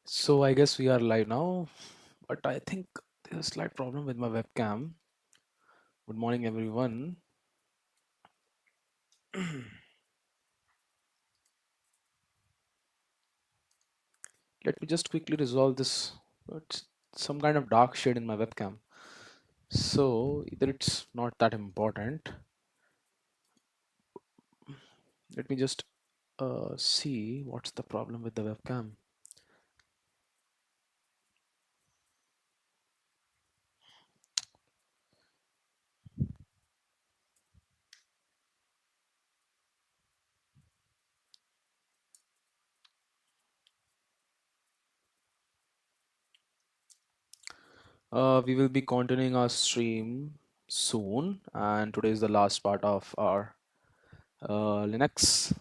So I guess we are live now, but I think there's a slight problem with my webcam. Good morning, everyone. Let me just quickly resolve this. It's some kind of dark shade in my webcam. So either it's not that important. Let me just see what's the problem with the webcam. We will be continuing our stream soon, and today is the last part of our Linux.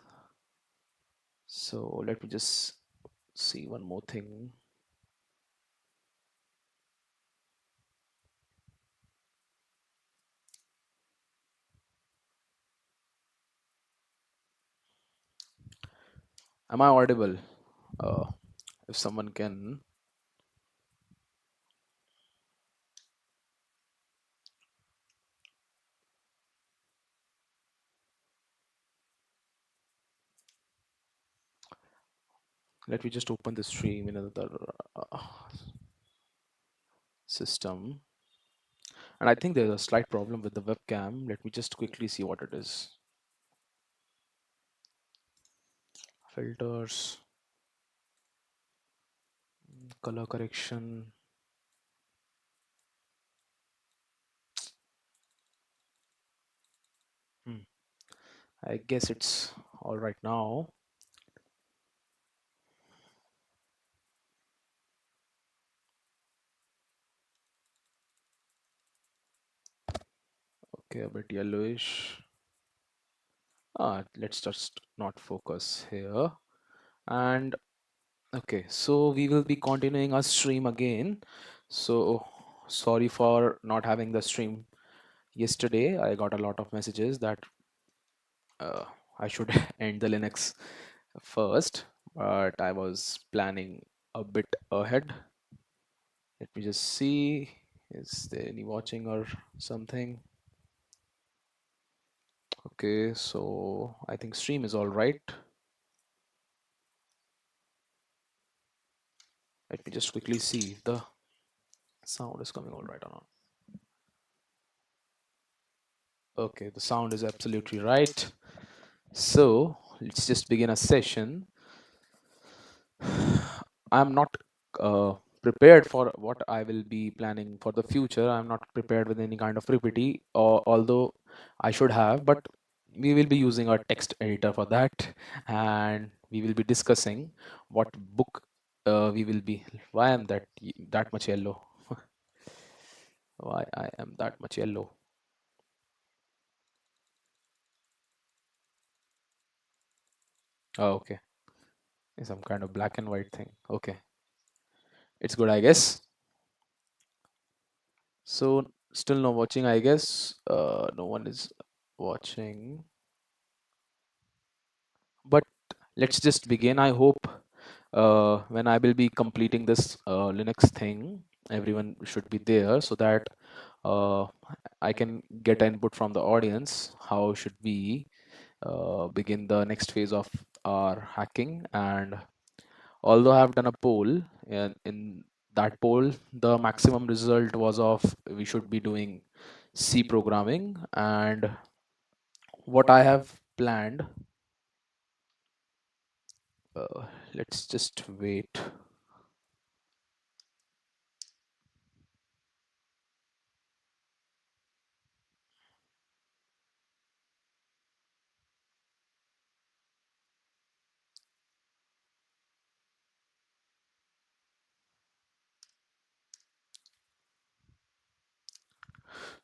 So let me just see one more thing. Am I audible? Uh, if someone can, let me just open the stream in another uh, system. And I think there's a slight problem with the webcam. Let me just quickly see what it is. Filters, color correction. Hmm. I guess it's all right now. Okay, a bit yellowish. Let's just not focus here. And okay, so we will be continuing our stream again. So sorry for not having the stream yesterday. I got a lot of messages that uh, I should end the Linux first, but I was planning a bit ahead. Let me just see. Is there any watching or something? Okay, so I think stream is all right. Let me just quickly see if the sound is coming all right or not. Okay, the sound is absolutely right. So let's just begin a session. I'm not prepared for what I will be planning for the future. I'm not prepared with any kind of PPT, or although I should have, but we will be using our text editor for that, and we will be discussing what book we will be. Why am that much yellow? Why I am that much yellow? Oh, okay, it's some kind of black and white thing. Okay, it's good, I guess. So still no watching, I guess. No one is watching. But let's just begin. I hope when I will be completing this Linux thing, everyone should be there so that uh, I can get input from the audience. How should we begin the next phase of our hacking? And although I have done a poll, in that poll, the maximum result was of we should be doing C programming, and what I have planned. Uh, let's just wait.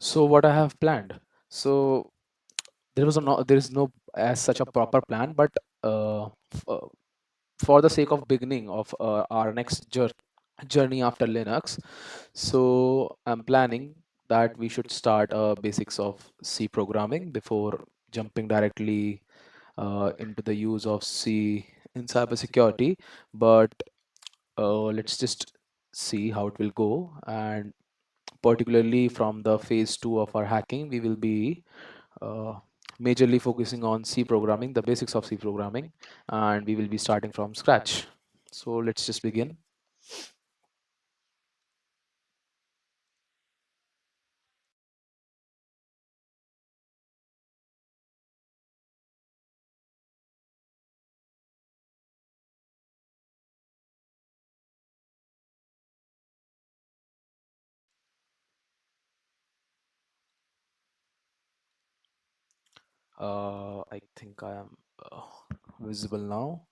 So what I have planned. So there is no as such a proper plan, but uh, for the sake of beginning of our next journey after Linux, so I'm planning that we should start basics of C programming before jumping directly into the use of C in cybersecurity. But let's just see how it will go. And particularly from the phase 2 of our hacking, we will be uh, majorly focusing on C programming, the basics of C programming, and we will be starting from scratch. So let's just begin. I think I am visible now.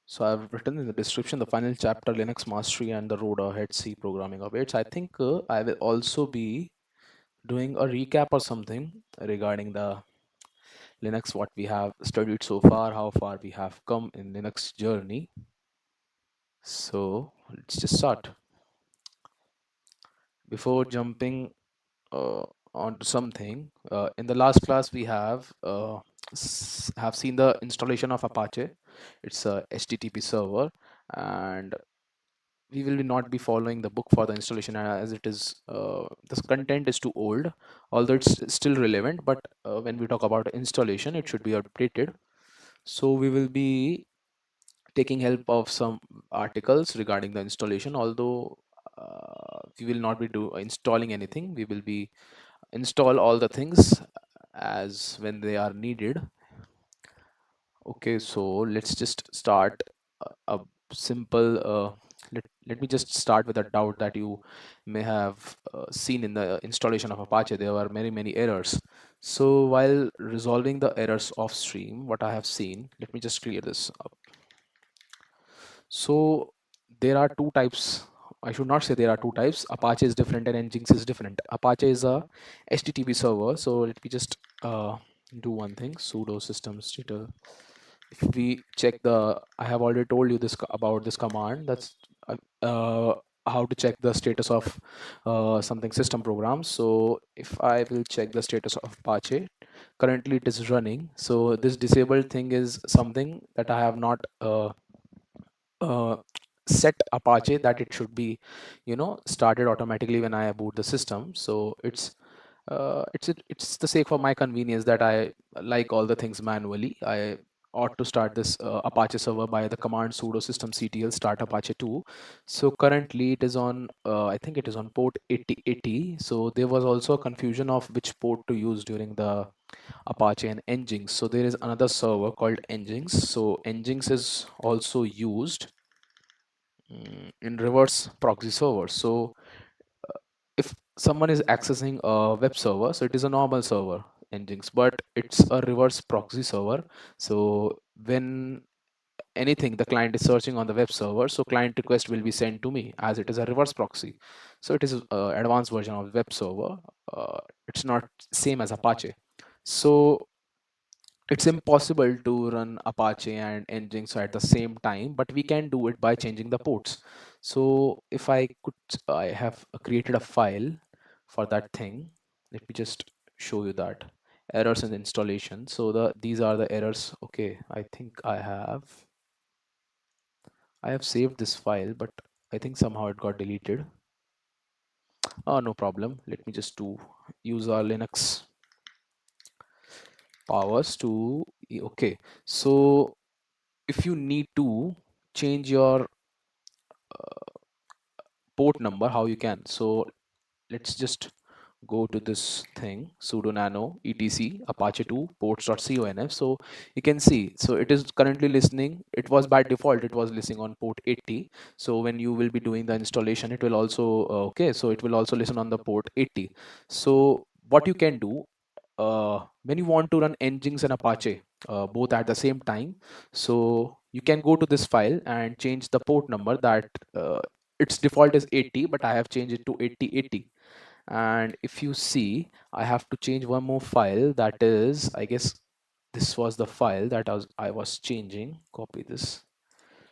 So I've written in the description the final chapter, Linux mastery and the road ahead C programming awaits. I think I will also be doing a recap or something regarding the Linux, what we have studied so far, how far we have come in Linux journey. So let's just start. Before jumping uh, onto something, in the last class we have seen the installation of Apache. It's a HTTP server, and we will not be following the book for the installation, as it is this content is too old, although it's still relevant. But when we talk about installation, it should be updated. So we will be taking help of some articles regarding the installation, although we will not be installing anything. We will be install all the things as when they are needed. Okay, so let's just start a simple let me just start with a doubt that you may have seen in the installation of Apache. There were many errors. So while resolving the errors off stream, what I have seen, let me just clear this up. So there are two types. I should not say there are two types. Apache is different and Nginx is different. Apache is a HTTP server. So let me just do one thing. Sudo systemctl. If we check the, I have already told you this about this command. That's uh, uh, how to check the status of something system programs. So if I will check the status of Apache, currently it is running. So this disabled thing is something that I have not uh, set Apache that it should be, started automatically when I boot the system. So it's the sake for my convenience that I like all the things manually. I ought to start this Apache server by the command sudo systemctl start Apache 2. So currently it is on, I think it is on port 8080. So there was also a confusion of which port to use during the Apache and Nginx. So there is another server called Nginx. So Nginx is also used in reverse proxy server. So if someone is accessing a web server, so it is a normal server, Nginx, but it's a reverse proxy server. So when anything the client is searching on the web server, so client request will be sent to me as it is a reverse proxy. So it is advanced version of web server. It's not same as Apache. So it's impossible to run Apache and Nginx at the same time, but we can do it by changing the ports. So if I have created a file for that thing. Let me just show you that errors in installation. So these are the errors. Okay, I have saved this file, but I think somehow it got deleted. Oh, no problem. Let me just use our Linux powers to, okay. So if you need to change your port number, how you can. So let's just go to this thing, sudo nano etc apache 2 ports.conf. So you can see, so it is currently listening. It was by default, it was listening on port 80. So when you will be doing the installation, it will also okay, so it will also listen on the port 80. So what you can do, when you want to run Nginx and Apache both at the same time, so you can go to this file and change the port number that its default is 80, but I have changed it to 8080. And if you see, I have to change one more file, that is, I guess this was the file that I was changing. Copy this.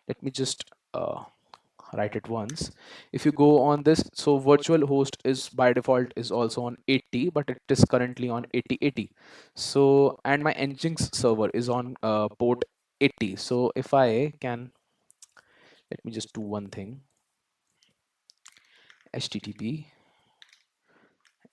Let me just write it once. If you go on this, so virtual host is by default is also on 80, but it is currently on 8080. So and my Nginx server is on port 80. So if I can, let me just do one thing, HTTP,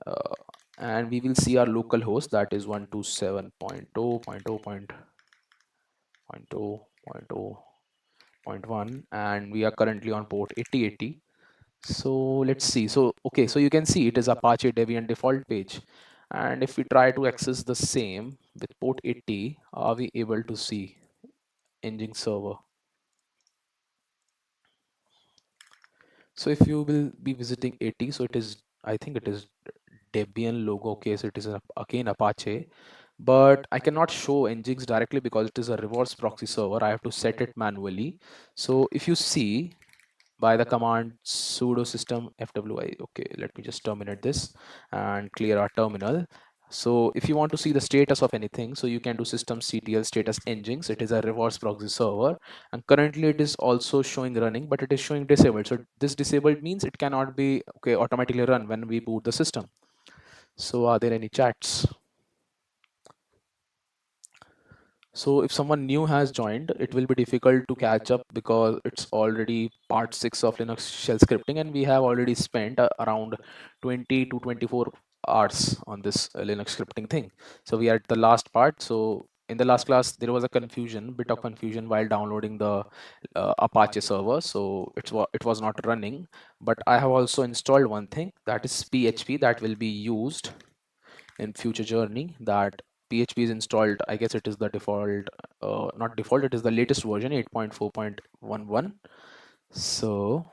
uh, and we will see our local host, that is 127.0.0.0.0.1, and we are currently on port 8080. So let's see. So okay, so you can see it is Apache Debian default page, and if we try to access the same with port 80, are we able to see Nginx server? So if you will be visiting 80, so it is, I think it is Debian logo case, it is again Apache, but I cannot show Nginx directly because it is a reverse proxy server. I have to set it manually. So if you see, by the command sudo system fwi, okay, let me just terminate this and clear our terminal. So if you want to see the status of anything, so you can do systemctl status nginx. It is a reverse proxy server, and currently it is also showing running, but it is showing disabled. So this disabled means it cannot be, okay, automatically run when we boot the system. So are there any chats? So if someone new has joined, it will be difficult to catch up because it's already part 6 of Linux shell scripting, and we have already spent around 20 to 24 hours on this Linux scripting thing. So we are at the last part. So in the last class, there was a bit of confusion while downloading the Apache server. So it was not running, but I have also installed one thing, that is PHP, that will be used in future journey. That PHP is installed, I guess it is the default, not default, it is the latest version 8.4.11. So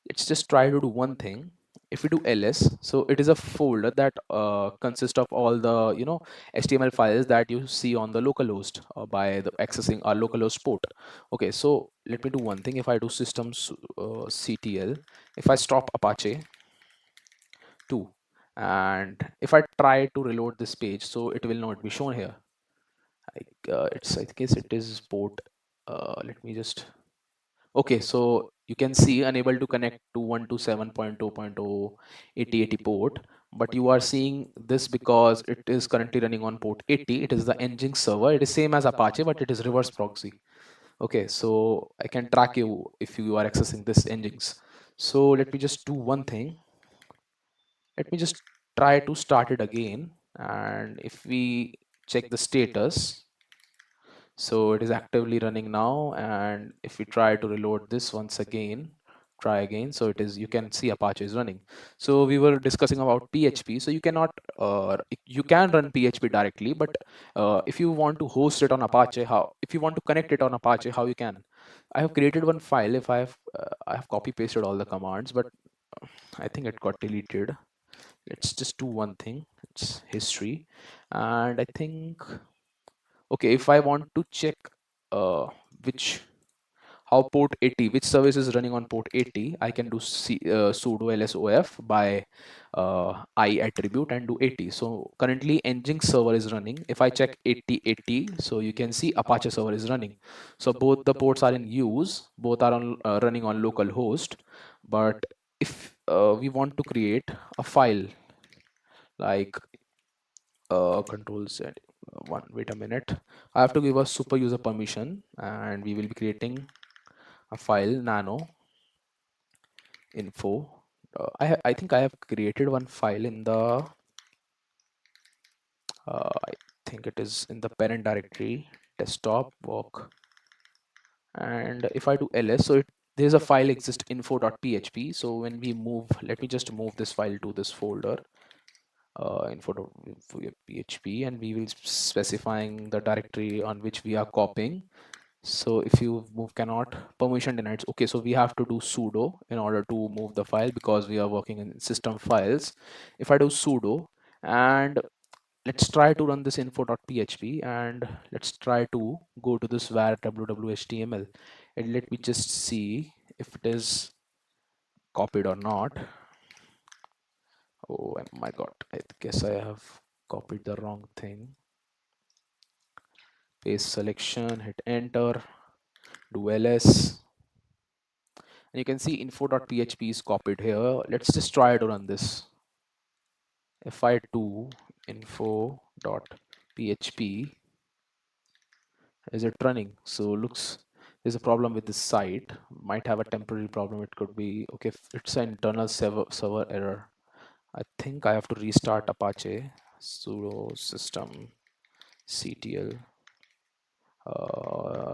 let's just try to do one thing. If we do ls, so it is a folder that consists of all the HTML files that you see on the localhost by the accessing our localhost port. Okay, so let me do one thing. If I do systems ctl, if I stop Apache 2, and if I try to reload this page, so it will not be shown here. I guess it is port, let me just, okay, so you can see unable to connect to 127.2.0 port, but you are seeing this because it is currently running on port 80. It is the Nginx server. It is same as Apache, but it is reverse proxy. Okay, so I can track you if you are accessing this Nginx. So let me just do one thing. Let me just try to start it again, and if we check the status, so it is actively running now. And if we try to reload this once again, try again, so it is, you can see Apache is running. So we were discussing about PHP. So you cannot you can run PHP directly, but if you want to host it on Apache, how, if you want to connect it on Apache, how you can? I have created one file. If I have copy pasted all the commands, but I think it got deleted. Let's just do one thing, it's history. And I think, okay, if I want to check uh which, how port 80, which service is running on port 80, I can do sudo lsof by I attribute and do 80. So currently Nginx server is running. If I check 8080, so you can see Apache server is running. So both the ports are in use, both are on running on local host. But if we want to create a file like control z, one, wait a minute, I have to give a super user permission, and we will be creating a file nano info. I think I have created one file in the I think it is in the parent directory, desktop work. And if I do ls, so there's a file exist info.php. so when we move, let me just move this file to this folder, info.php, and we will specifying the directory on which we are copying. So if you move cannot, permission denied. Okay, so we have to do sudo in order to move the file because we are working in system files. If I do sudo, and let's try to run this info.php, and let's try to go to this var www.html, and let me just see if it is copied or not. Oh my god, I guess I have copied the wrong thing. Paste selection, hit enter, do ls, and you can see info.php is copied here. Let's just try to run this. If I do info.php Is it running? So looks there's a problem with this site. Might have a temporary problem. It could be okay. It's an internal server error. I think I have to restart Apache sudo system ctl.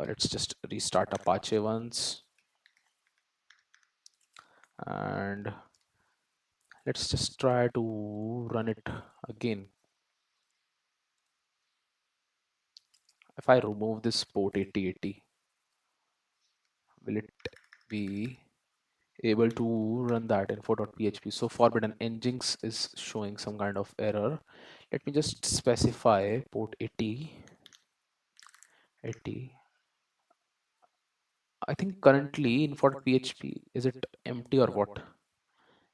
Let's just restart Apache once, and let's just try to run it again. If I remove this port 8080, will it be able to run that info.php? So forbidden nginx is showing some kind of error. Let me just specify port 80. I think currently info.php, is it empty or what?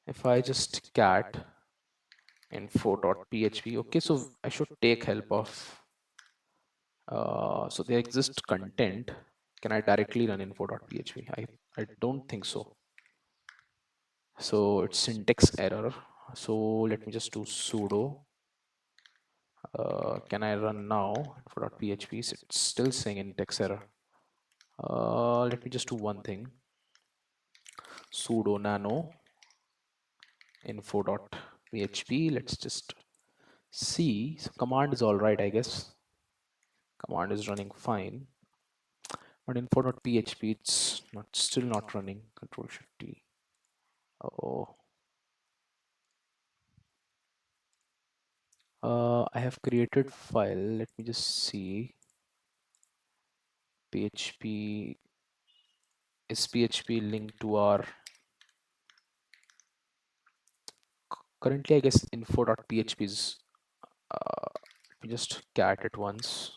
If I just cat info.php, okay, so I should take help of so there exists content. Can I directly run info.php? I don't think so. So it's syntax error. So let me just do sudo. Can I run now info.php? It's still saying index error. Let me just do one thing. Sudo nano info.php. Let's just see. So command is all right, I guess. Command is running fine. But info.php, it's not still not running. Control Shift T. Oh, I have created file. Let me just see. PHP is PHP linked to our currently, I guess info.php is. Let me just cat it once.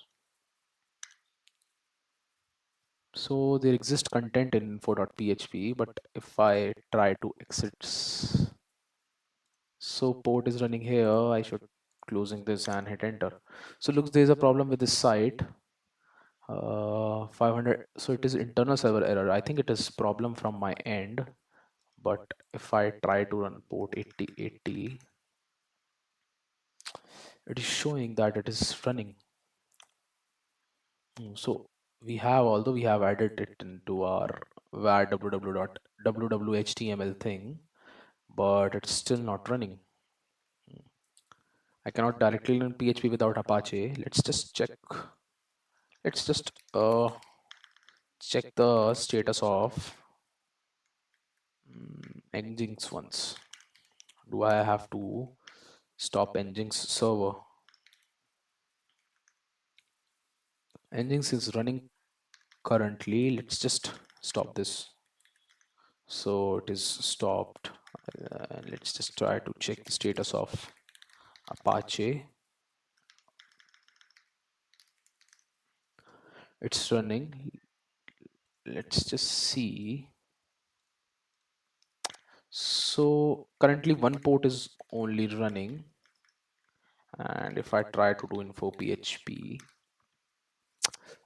So there exists content in info.php, but if I try to exit, so port is running here. I should closing this and hit enter. So looks there's a problem with this site. 500. So it is internal server error. I think it is problem from my end. But if I try to run port 8080, it is showing that it is running. So we have, although we have added it into our var www.www.html thing, but it's still not running. I cannot directly run PHP without Apache. Let's just check. Let's just check the status of Nginx once. Do I have to stop Nginx server? Nginx is running currently. Let's just stop this. So it is stopped. Let's just try to check the status of Apache. It's running. Let's just see. So currently one port is only running, and if I try to do info PHP,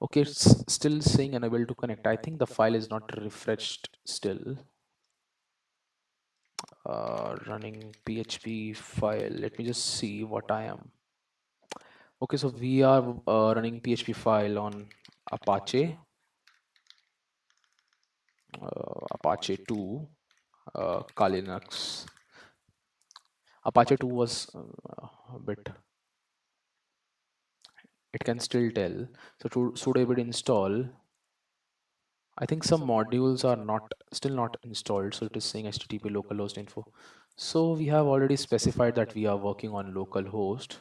okay, it's still saying unable to connect. I think the file is not refreshed still. Running PHP file. Let me just see what I am. Okay, so we are running PHP file on Apache, Apache 2, Kali Linux. Apache 2 was a bit, it can still tell. So to sudo apt install, I think some modules are not still not installed. So it is saying HTTP localhost info. So we have already specified that we are working on localhost.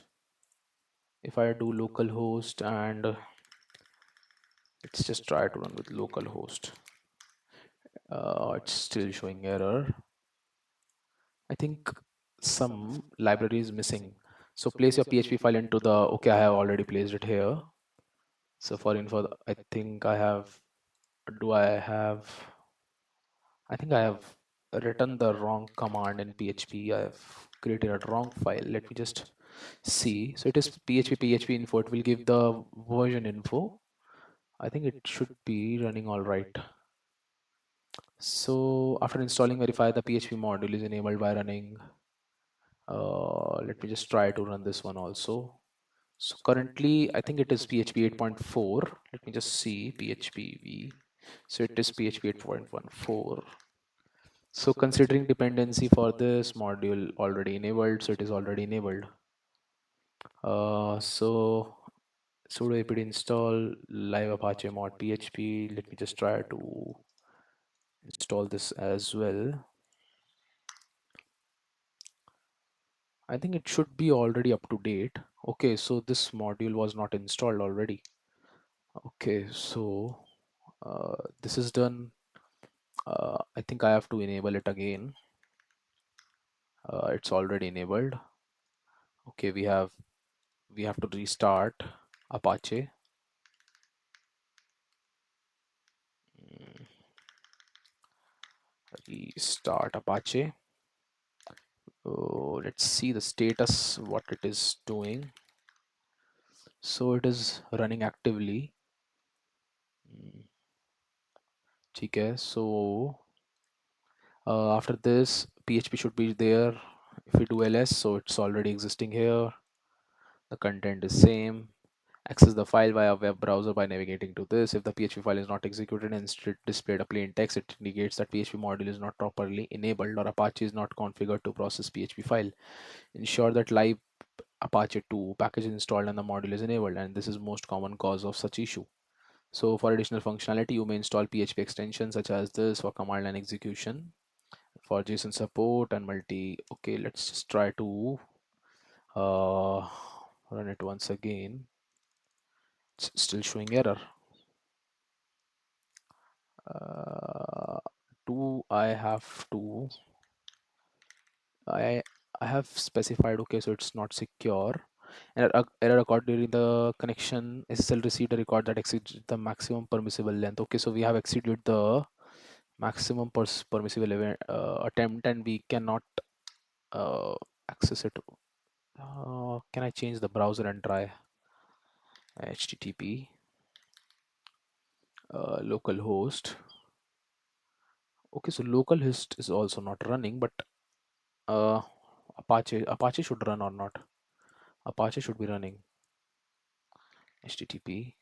If I do localhost and let's just try to run with localhost. It's still showing error. I think some library is missing. So place your PHP file into the, okay, I have already placed it here. So for info, I think I have, do I have, I think I have written the wrong command in PHP. I have created a wrong file. Let me just see. So it is PHP info. It will give the version info. I think it should be running all right. So after installing, verify the PHP module is enabled by running. Let me just try to run this one also. So currently, I think it is PHP 8.4. Let me just see PHP v. So it is PHP 8.14. So considering dependency for this module already enabled, so it is already enabled. So sudo apt install live apache mod php. Let me just try to install this as well. I think it should be already up to date. Okay, so this module was not installed already. Okay, so this is done. I think I have to enable it again. It's already enabled. Okay, we have to restart Apache. Restart Apache. Oh, let's see the status, what it is doing. So it is running actively. Okay, so after this PHP should be there. If we do ls, so it's already existing here. The content is same. Access the file via web browser by navigating to this. If the PHP file is not executed and instead displayed a plain text, it indicates that PHP module is not properly enabled or Apache is not configured to process PHP file. Ensure that live Apache 2 package is installed and the module is enabled, and this is most common cause of such issue. So for additional functionality, you may install PHP extensions such as this for command line execution, for JSON support and multi. Okay, let's just try to uh, run it once again. It's still showing error. Do I have to I I have specified, okay, so it's not secure. Error occurred during the connection. SSL received a record that exceeds the maximum permissible length. Okay, so we have exceeded the maximum permissible attempt and we cannot uh, access it. Can I change the browser and try HTTP localhost? Okay, so localhost is also not running, but uh, Apache should run or not? Apache should be running. HTTP.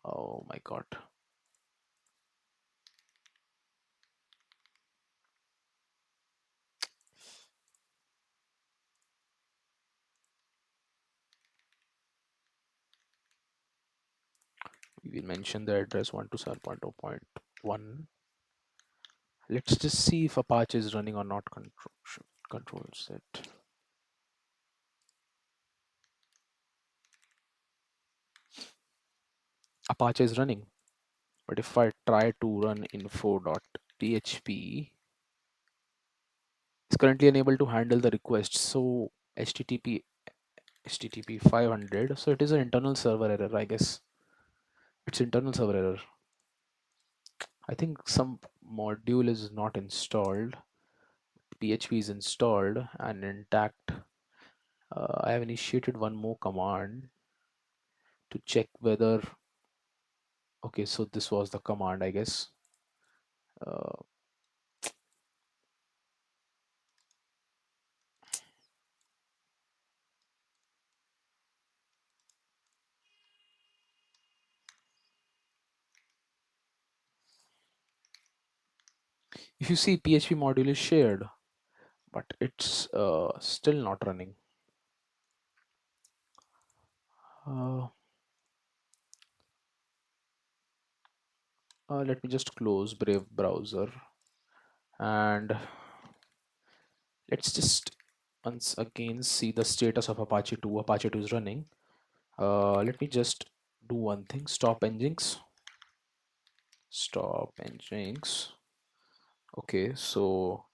Oh my god. We will mention the address 127.0.1. Let's just see if Apache is running or not. Control set. Apache is running. But if I try to run info.php, it's currently unable to handle the request. So HTTP 500. So it is an internal server error, I guess. It's internal server error. I think some module is not installed. PHP is installed and intact. I have initiated one more command to check whether, okay, so this was the command, I guess. Uh, if you see PHP module is shared, but it's still not running. Uh, Let me just close Brave browser and let's just once again see the status of Apache 2. Apache 2 is running. Let me just do one thing. Stop Nginx. Stop Nginx. Okay, so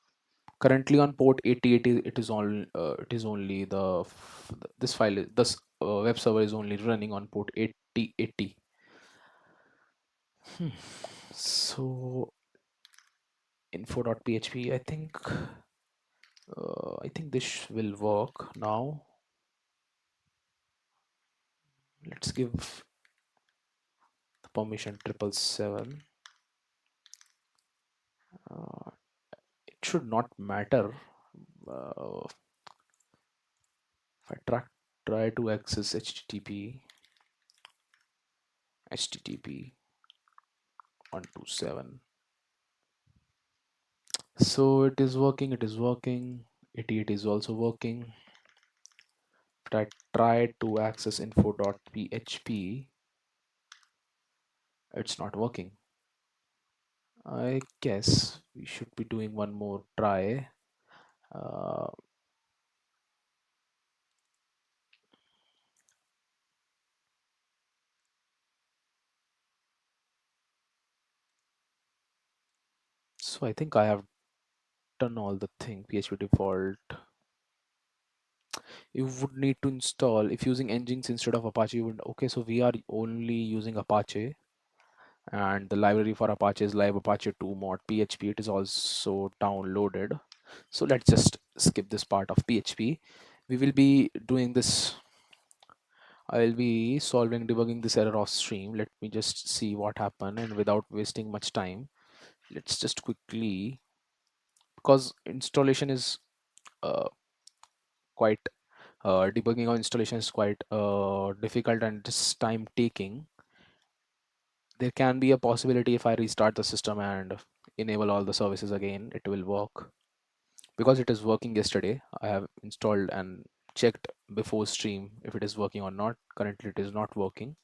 currently on port 8080, it is all it is only this file this web server is only running on port 8080. So info.php, I think this will work now. Let's give the permission 777. It should not matter if I track try to access http 127. So it is working, it is working. 88 is also working. But I try to access info.php, it's not working. I guess we should be doing one more try. Uh, so I think I have done all the thing. PHP default. You would need to install if using engines instead of Apache. You would, okay, so we are only using Apache, and the library for Apache is live Apache 2 mod PHP. It is also downloaded. So let's just skip this part of PHP. We will be doing this. I'll be solving debugging this error off stream. Let me just see what happened, and without wasting much time, let's just quickly, because installation is uh, quite debugging or installation is quite difficult and just time taking. There can be a possibility if I restart the system and enable all the services again, it will work. Because it is working yesterday, I have installed and checked before stream if it is working or not. Currently it is not working.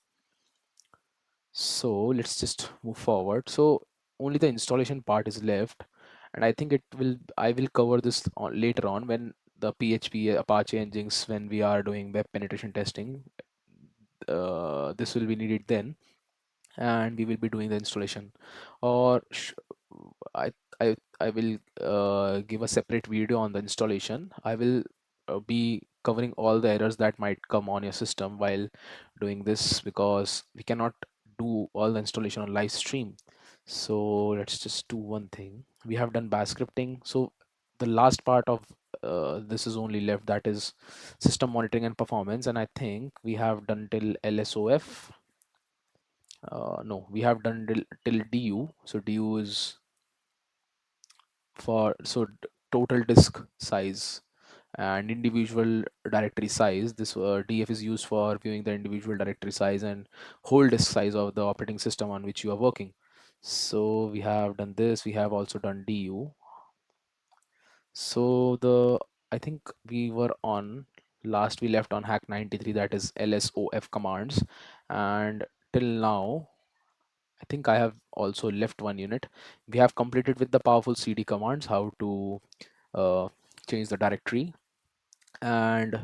So let's just move forward. So only the installation part is left, and I will cover this later on when the PHP Apache engines, when we are doing web penetration testing. This will be needed then, and we will be doing the installation. Or I I will give a separate video on the installation. I will be covering all the errors that might come on your system while doing this, because we cannot do all the installation on live stream. So let's just do one thing. We have done bash scripting. So the last part of this is only left, that is system monitoring and performance, and I think we have done till LSOF. No, we have done till DU. So DU is for total disk size and individual directory size. This DF is used for viewing the individual directory size and whole disk size of the operating system on which you are working. So we have done this. We have also done DU. So I think we were on last we left on hack 93, that is LSOF commands, and till now I think I have also left one unit. We have completed with the powerful CD commands, how to uh, change the directory, and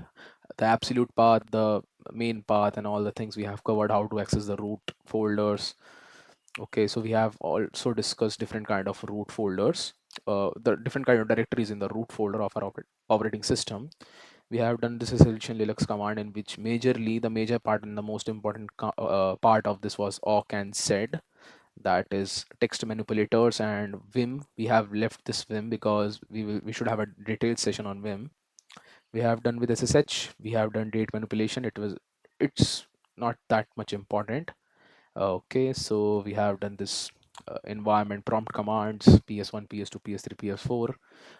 the absolute path, the main path, and all the things we have covered, how to access the root folders. Okay, so we have also discussed different kind of root folders, the different kind of directories in the root folder of our operating system. We have done this essential Linux command, in which majorly the major part and the most important part of this was awk and sed, that is text manipulators, and vim. We have left this vim because we should have a detailed session on vim. We have done with ssh, we have done date manipulation. It's not that much important. Okay, so we have done this environment prompt commands, ps1, ps2, ps3, ps4.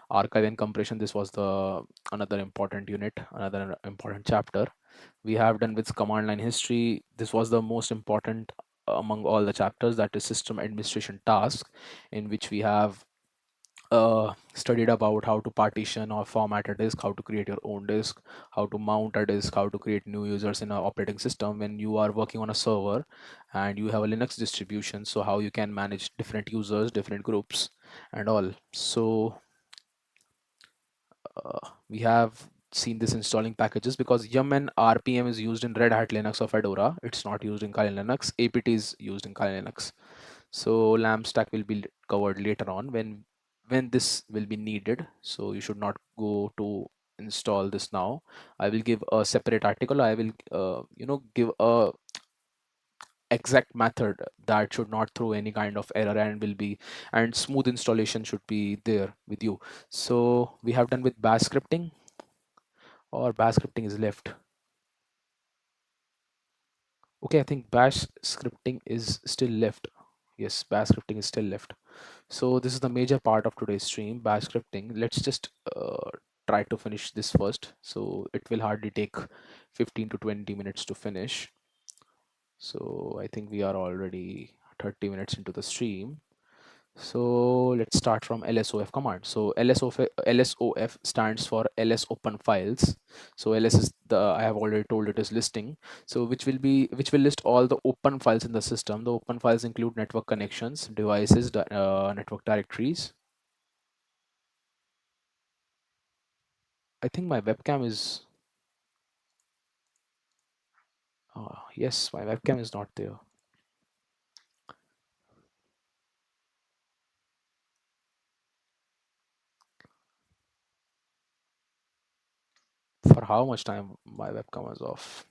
Archive and compression, this was the another important unit, another important chapter. We have done with command line history. This was the most important among all the chapters, that is system administration task, in which we have studied about how to partition or format a disk, how to create your own disk, how to mount a disk, how to create new users in an operating system when you are working on a server and you have a Linux distribution. So how you can manage different users, different groups, and all. So we have seen this installing packages, because yum and rpm is used in Red Hat Linux or Fedora. It's not used in Kali Linux. Apt is used in Kali Linux. So lamp stack will be covered later on when this will be needed. So you should not go to install this now. I will give a separate article. I will give a exact method that should not throw any kind of error and will be, and smooth installation should be there with you. So we have done with bash scripting, or bash scripting is left. Okay, I think bash scripting is still left. Yes, bash scripting is still left. So this is the major part of today's stream, bash scripting. Let's just try to finish this first. So it will hardly take 15 to 20 minutes to finish. So I think we are already 30 minutes into the stream. So let's start from lsof command. So lsof stands for ls open files. So ls is the, I have already told it is listing. So which will list all the open files in the system. The open files include network connections, devices, network directories. I think my webcam is yes, my webcam is not there. For how much time my webcam is off?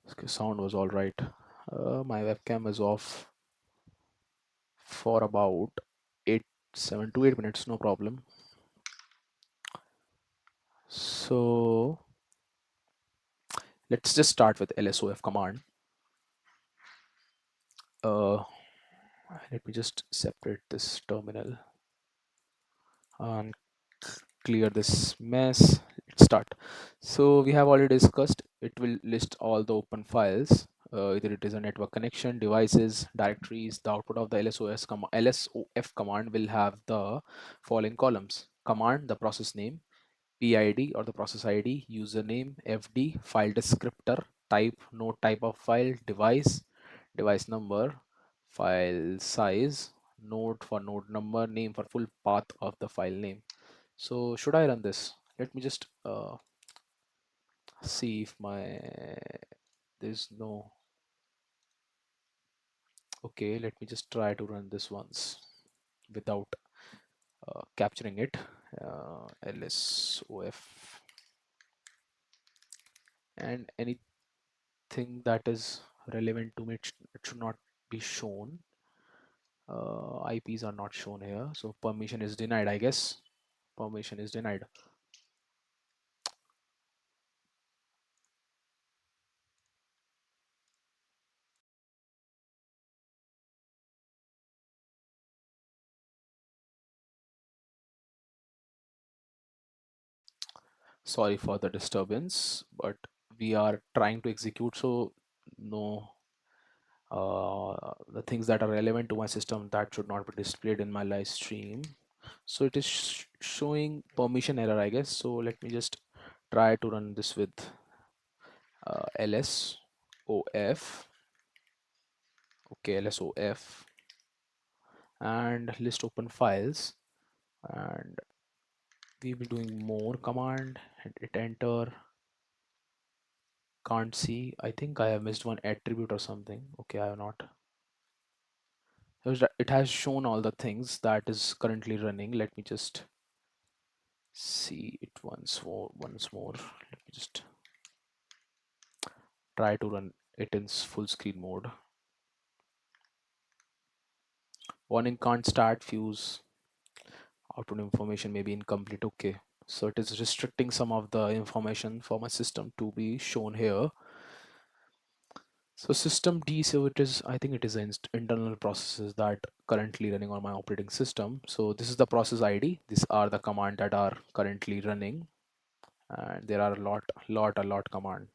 Okay, sound was all right. My webcam is off for about 7 to 8 minutes, no problem. So let's just start with lsof command. Uh, Let me just separate this terminal and clear this mess. Let's start. So we have already discussed it will list all the open files. Either it is a network connection, devices, directories. The output of the LSOF command will have the following columns: command, the process name; PID or the process ID; username; FD, file descriptor; type, node type of file; device number; file size; node for node number; name for full path of the file name. So should I run this? Let me just see if there's no. Okay, let me just try to run this once without capturing it. LSOF, and anything that is relevant to me, it should not be shown. IPs are not shown here, so permission is denied, I guess. Permission is denied. Sorry for the disturbance, but we are trying to execute, so no, the things that are relevant to my system, that should not be displayed in my live stream. So it is showing permission error, I guess. So let me just try to run this with lsof. Okay, lsof, and list open files, and we will be doing more command, hit enter. Can't see. I think I have missed one attribute or something. Okay, I have not. It has shown all the things that is currently running. Let me just see it once more. Let me just try to run it in full screen mode. Warning, can't start fuse. Output information may be incomplete. Okay, so it is restricting some of the information for my system to be shown here. So system D, so it is, I think it is internal processes that currently running on my operating system. So this is the process ID. These are the command that are currently running, and there are a lot command.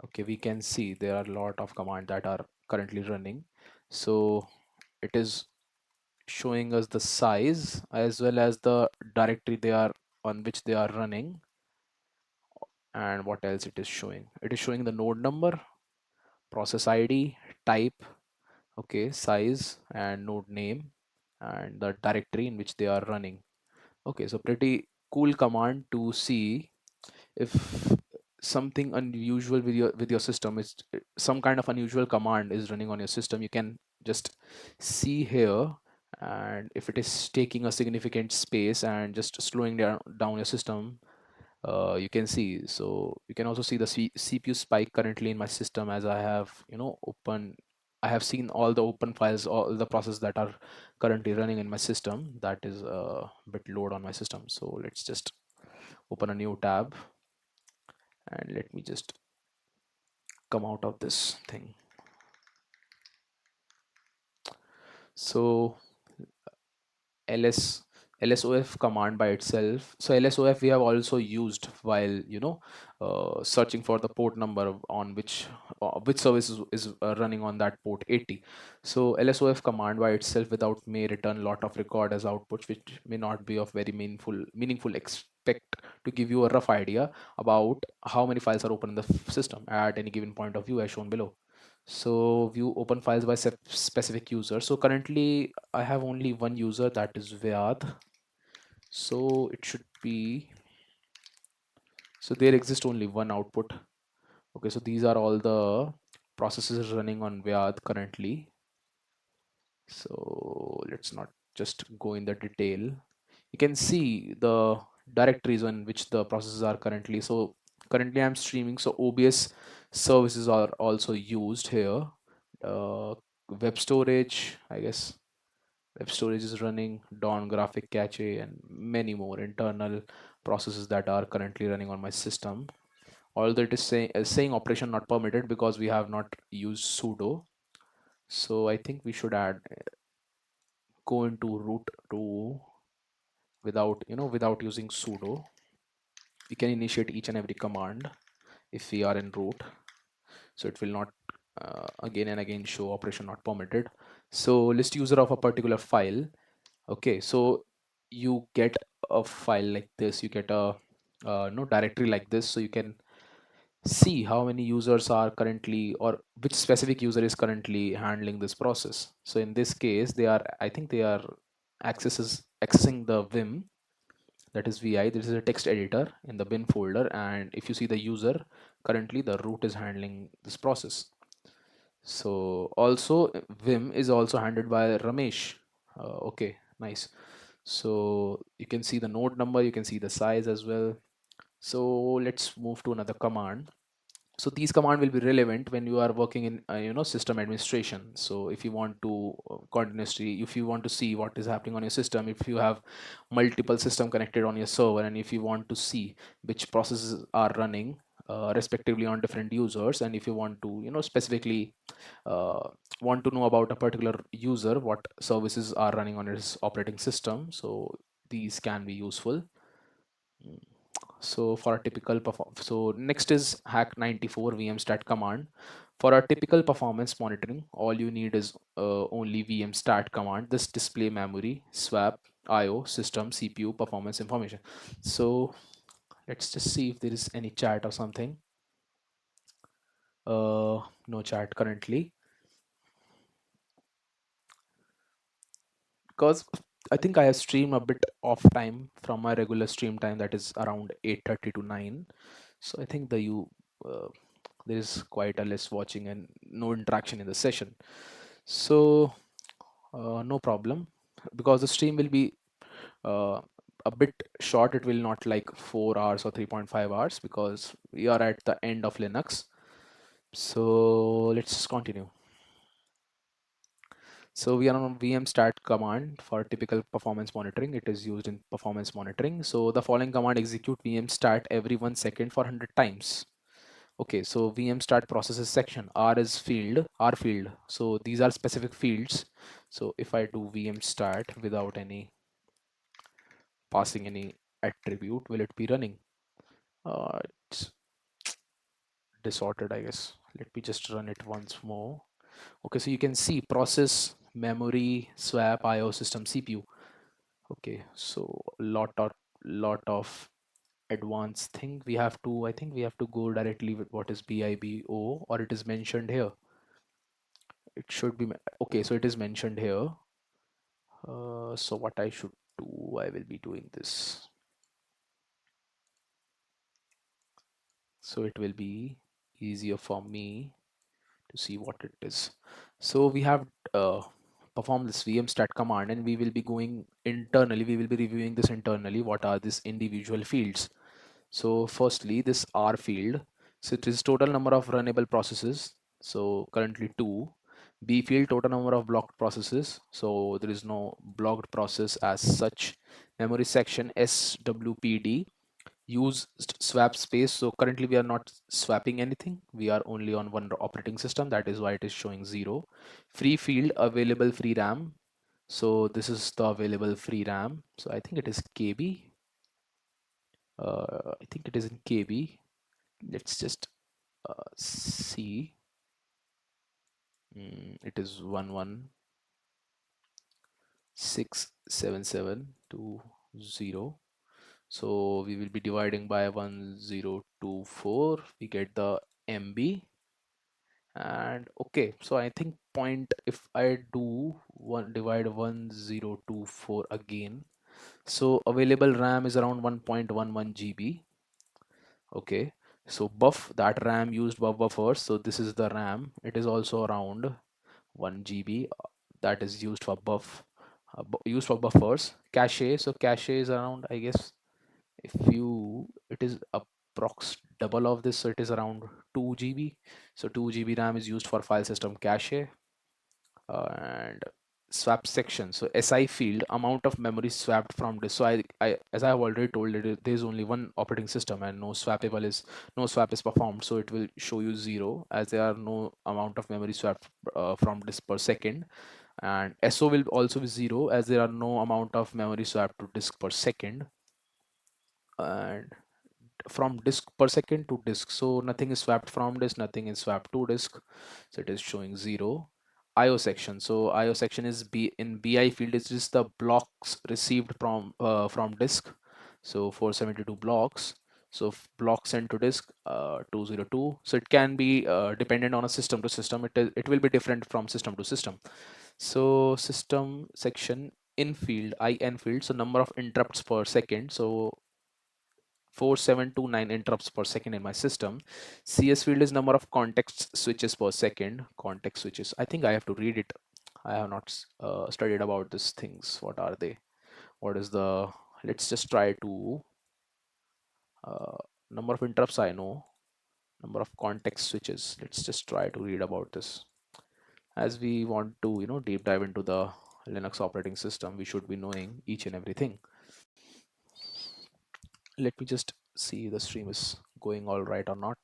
Okay, we can see there are a lot of command that are currently running. So it is showing us the size as well as the directory they are on which they are running, and what else it is showing. It is showing the node number, process ID, type, okay, size, and node name, and the directory in which they are running. Okay, so pretty cool command to see if something unusual with your system is, some kind of unusual command is running on your system. You can just see here, and if it is taking a significant space and just slowing down your system, you can see. So you can also see the CPU spike currently in my system, as I have, open. I have seen all the open files, all the processes that are currently running in my system. That is a bit load on my system. So let's just open a new tab. And let me just come out of this thing. So ls lsof command by itself. So lsof we have also used while searching for the port number on which service is running on that port 80. So lsof command by itself without may return lot of record as outputs, which may not be of very meaningful expect to give you a rough idea about how many files are open in the system at any given point of view as shown below. So view open files by specific user. So currently I have only one user, that is Vyad. So it should be, so there exists only one output. Okay, so these are all the processes running on Vyad currently. So let's not just go in the detail. You can see the directories on which the processes are currently. So currently I'm streaming, so OBS services are also used here. Web storage, I guess web storage is running, Dawn graphic cache, and many more internal processes that are currently running on my system. Although it is saying operation not permitted because we have not used sudo. So I think we should add go into root to without using sudo. We can initiate each and every command if we are in root, so it will not again and again show operation not permitted. So list user of a particular file. Okay, so you get a file like this, you get a no directory like this, so you can see how many users are currently, or which specific user is currently handling this process. So in this case they are, I think they are accessing the vim, that is vi. This is a text editor in the bin folder, and if you see the user, currently the root is handling this process. So also vim is also handled by Ramesh. Okay, nice. So you can see the node number, you can see the size as well. So let's move to another command. So these command will be relevant when you are working in system administration. So if you want to continuously, if you want to see what is happening on your system, if you have multiple system connected on your server, and if you want to see which processes are running respectively on different users, and if you want to specifically want to know about a particular user, what services are running on his operating system, so these can be useful. So for a typical perform, so next is hack 94 vmstat command. For a typical performance monitoring, all you need is only vmstat command. This display memory, swap, IO, system, CPU, performance information. So let's just see if there is any chat or something. No chat currently, because I think I have streamed a bit off time from my regular stream time, that is around 8:30 to 9. So I think uh, there is quite a less watching and no interaction in the session. So no problem, because the stream will be uh, a bit short. It will not like 4 hours or 3.5 hours, because we are at the end of Linux. So let's continue. So we are on vmstat command for typical performance monitoring. It is used in performance monitoring. So the following command execute vmstat every 1 second for 100 times. Okay, so vmstat processes section. R field. So these are specific fields. So if I do vmstat without any passing any attribute, will it be running? It's disordered, I guess. Let me just run it once more. Okay, so you can see process, memory, swap, IO, system, CPU. Okay, so lot of advanced thing we have to, I think we have to go directly with what is BIBO, or it is mentioned here. It should be okay, so it is mentioned here. So what I should do, I will be doing this, so it will be easier for me to see what it is. So we have performed this vmstat command, and we will be going internally, we will be reviewing this internally, what are these individual fields. So firstly, this R field, so it is total number of runnable processes, so currently 2. B field, total number of blocked processes, so there is no blocked process as such. Memory section, SWPD, use swap space. So currently we are not swapping anything. We are only on one operating system. That is why it is showing 0. Free field, available free RAM. So this is the available free RAM. So I think it is KB. I think it is in KB. Let's just see. It is 116772 So we will be dividing by 1024. We get the MB. And okay, so I think point, if I do one divide 1024 again, so available RAM is around 1.11 GB. Okay, so buff, that RAM used buffers, so this is the RAM. It is also around 1 GB. That is used for used for buffers. Cache, so cache is around, I guess, if you, it is approx double of this, so it is around 2 GB. So 2 GB RAM is used for file system cache. And swap section, so SI field, amount of memory swapped from disk. So I as I have already told it, there is only one operating system and no swap is performed, so it will show you 0 as there are no amount of memory swapped from disk per second. And SO will also be 0 as there are no amount of memory swapped to disk per second. And from disk per second to disk, so nothing is swapped from disk, nothing is swapped to disk, so it is showing 0. IO section, so IO section is in BI field, it's just the blocks received from disk. So 472 blocks, so blocks sent to disk 202. So it can be dependent on a system to system. It will be different from system to system. So system section, in field, IN field, so number of interrupts per second, so 4729 interrupts per second in my system. CS field is number of context switches per second. Context switches, I think I have to read it. I have not studied about these things. What are they? What is the, let's just try to uh, number of interrupts I know. Number of context switches, let's just try to read about this. As we want to, deep dive into the Linux operating system, we should be knowing each and everything. Let me just see the stream is going all right or not.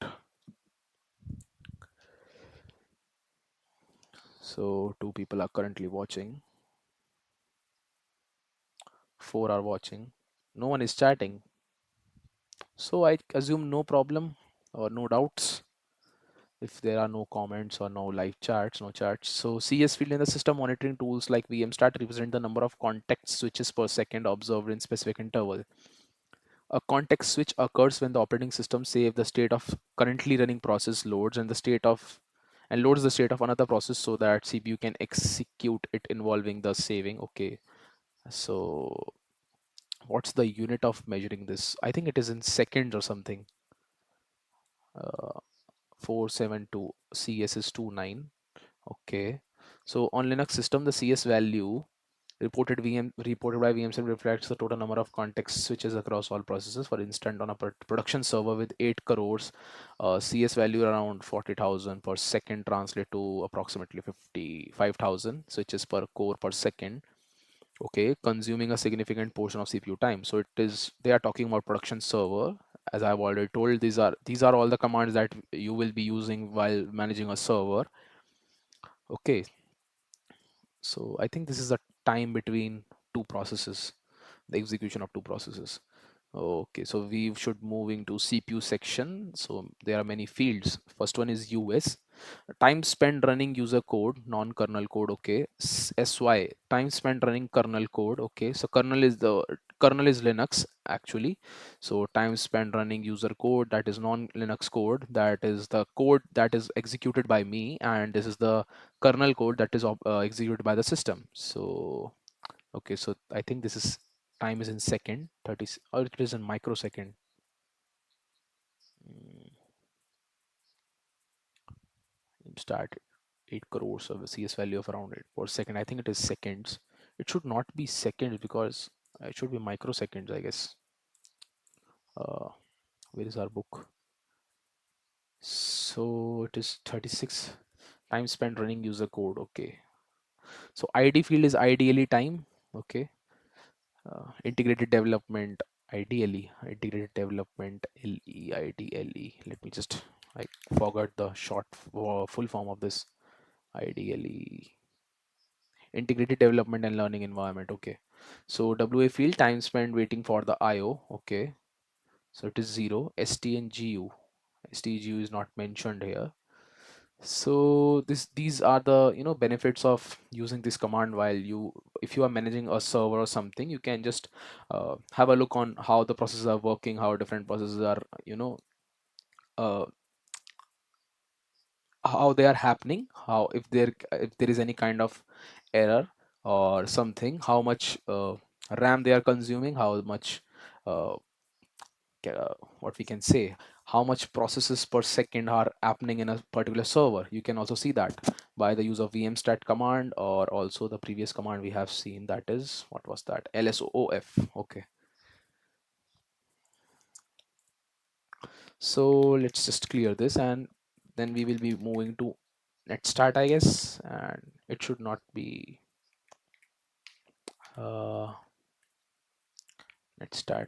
So 2 people are currently watching. 4 are watching. No one is chatting. So I assume no problem or no doubts. If there are no comments or no live chats, no chats. So CS field in the system monitoring tools like VMstat represent the number of context switches per second observed in specific interval. A context switch occurs when the operating system saves the state of currently running process loads and loads the state of another process so that CPU can execute it involving the saving. Okay. So what's the unit of measuring this? I think it is in seconds or something. 472 CS is 29. Okay. So on Linux system, the CS value reported by VMsym reflects the total number of context switches across all processes. For instance, on a production server with 8 crores, CS value around 40,000 per second translate to approximately 55,000 switches per core per second. Okay, consuming a significant portion of CPU time. So it is, they are talking about production server. As I've already told, these are all the commands that you will be using while managing a server. Okay, so I think this is the time between two processes, the execution of two processes. Okay, so we should moving to CPU section. So there are many fields. First one is US, time spent running user code, non-kernel code. Okay, SY, time spent running kernel code. Okay, so kernel is Linux actually. So time spent running user code, that is non-Linux code. That is the code that is executed by me, and this is the kernel code that is executed by the system. So okay, so I think this is time is in second, 30, or it is in microsecond. Mm, Start 8 crores of a CS value of around 8 per second. I think it is seconds. It should not be seconds because it should be microseconds, I guess. Uh, where is our book? So it is 36 time spent running user code. Okay. So ID field is ideally time. Okay. Integrated development, Ideally, integrated development, LEIDLE. Let me just, I forgot the full form of this. Ideally, integrated development and learning environment. Okay. So WA field, time spent waiting for the IO. Okay. So it is 0. ST and GU. ST GU is not mentioned here. So these are the benefits of using this command while if you are managing a server or something, you can just have a look on how the processes are working, how different processes are uh, how they are happening, how if there is any kind of error or something, how much RAM they are consuming, how much uh, what we can say, how much processes per second are happening in a particular server. You can also see that by the use of vmstat command, or also the previous command we have seen, that is, what was that, lsoof. Okay, so let's just clear this, and then we will be moving to netstart, I guess, and it should not be uh, netstart.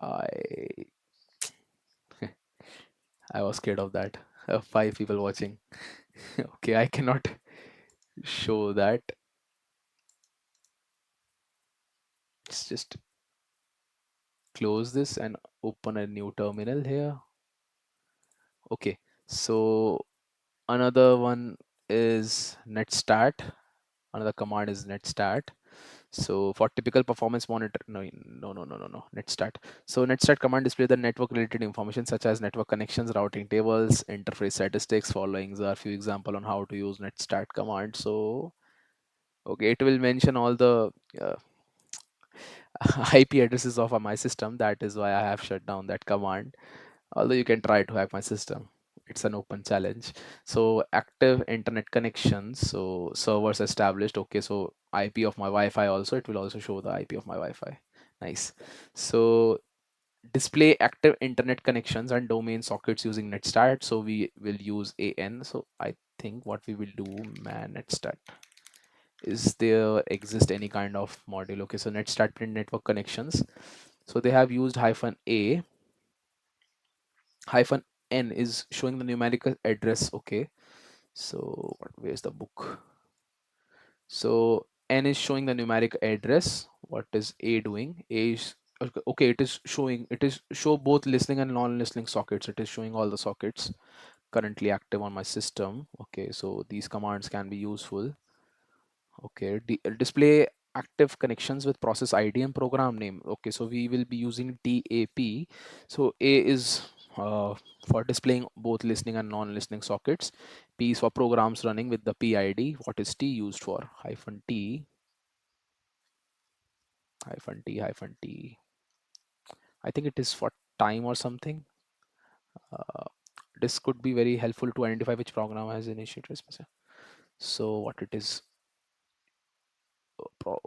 I I was scared of that. Five people watching. Okay, I cannot show that. Let's just close this and open a new terminal here. Okay, so another one is netstat. Another command is netstat. So for typical performance monitor, no, netstat. So netstat command displays the network related information such as network connections, routing tables, interface statistics. Following are a few example on how to use netstat command. So okay, it will mention all the uh, IP addresses of my system. That is why I have shut down that command. Although you can try to hack my system, it's an open challenge. So active internet connections, so servers established. Okay, so IP of my Wi-Fi, also it will also show the IP of my Wi-Fi. Nice. So display active internet connections and domain sockets using netstat. So we will use AN. So I think what we will do, man netstat, is there exist any kind of module. Okay, so netstat print network connections, so they have used -a, -n is showing the numerical address. Okay, so where's the book? So n is showing the numeric address. What is a doing? A is okay, it is showing, it is show both listening and non-listening sockets. It is showing all the sockets currently active on my system. Okay, so these commands can be useful. Okay, display active connections with process ID and program name. Okay, so we will be using DAP. So A is for displaying both listening and non-listening sockets. P is for programs running with the PID. What is T used for? -T, -T. I think it is for time or something. Uh, this could be very helpful to identify which program has initiated. So what it is,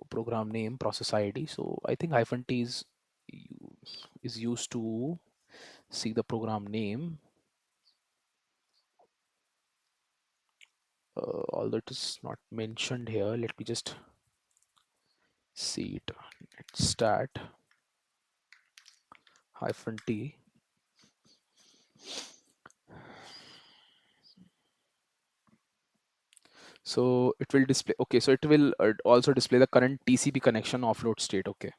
program name, process ID. So I think -T is used to see the program name. Although it is not mentioned here, let me just see it. Stat -T. So it will display. Okay, so it will also display the current TCP connection offload state. Okay,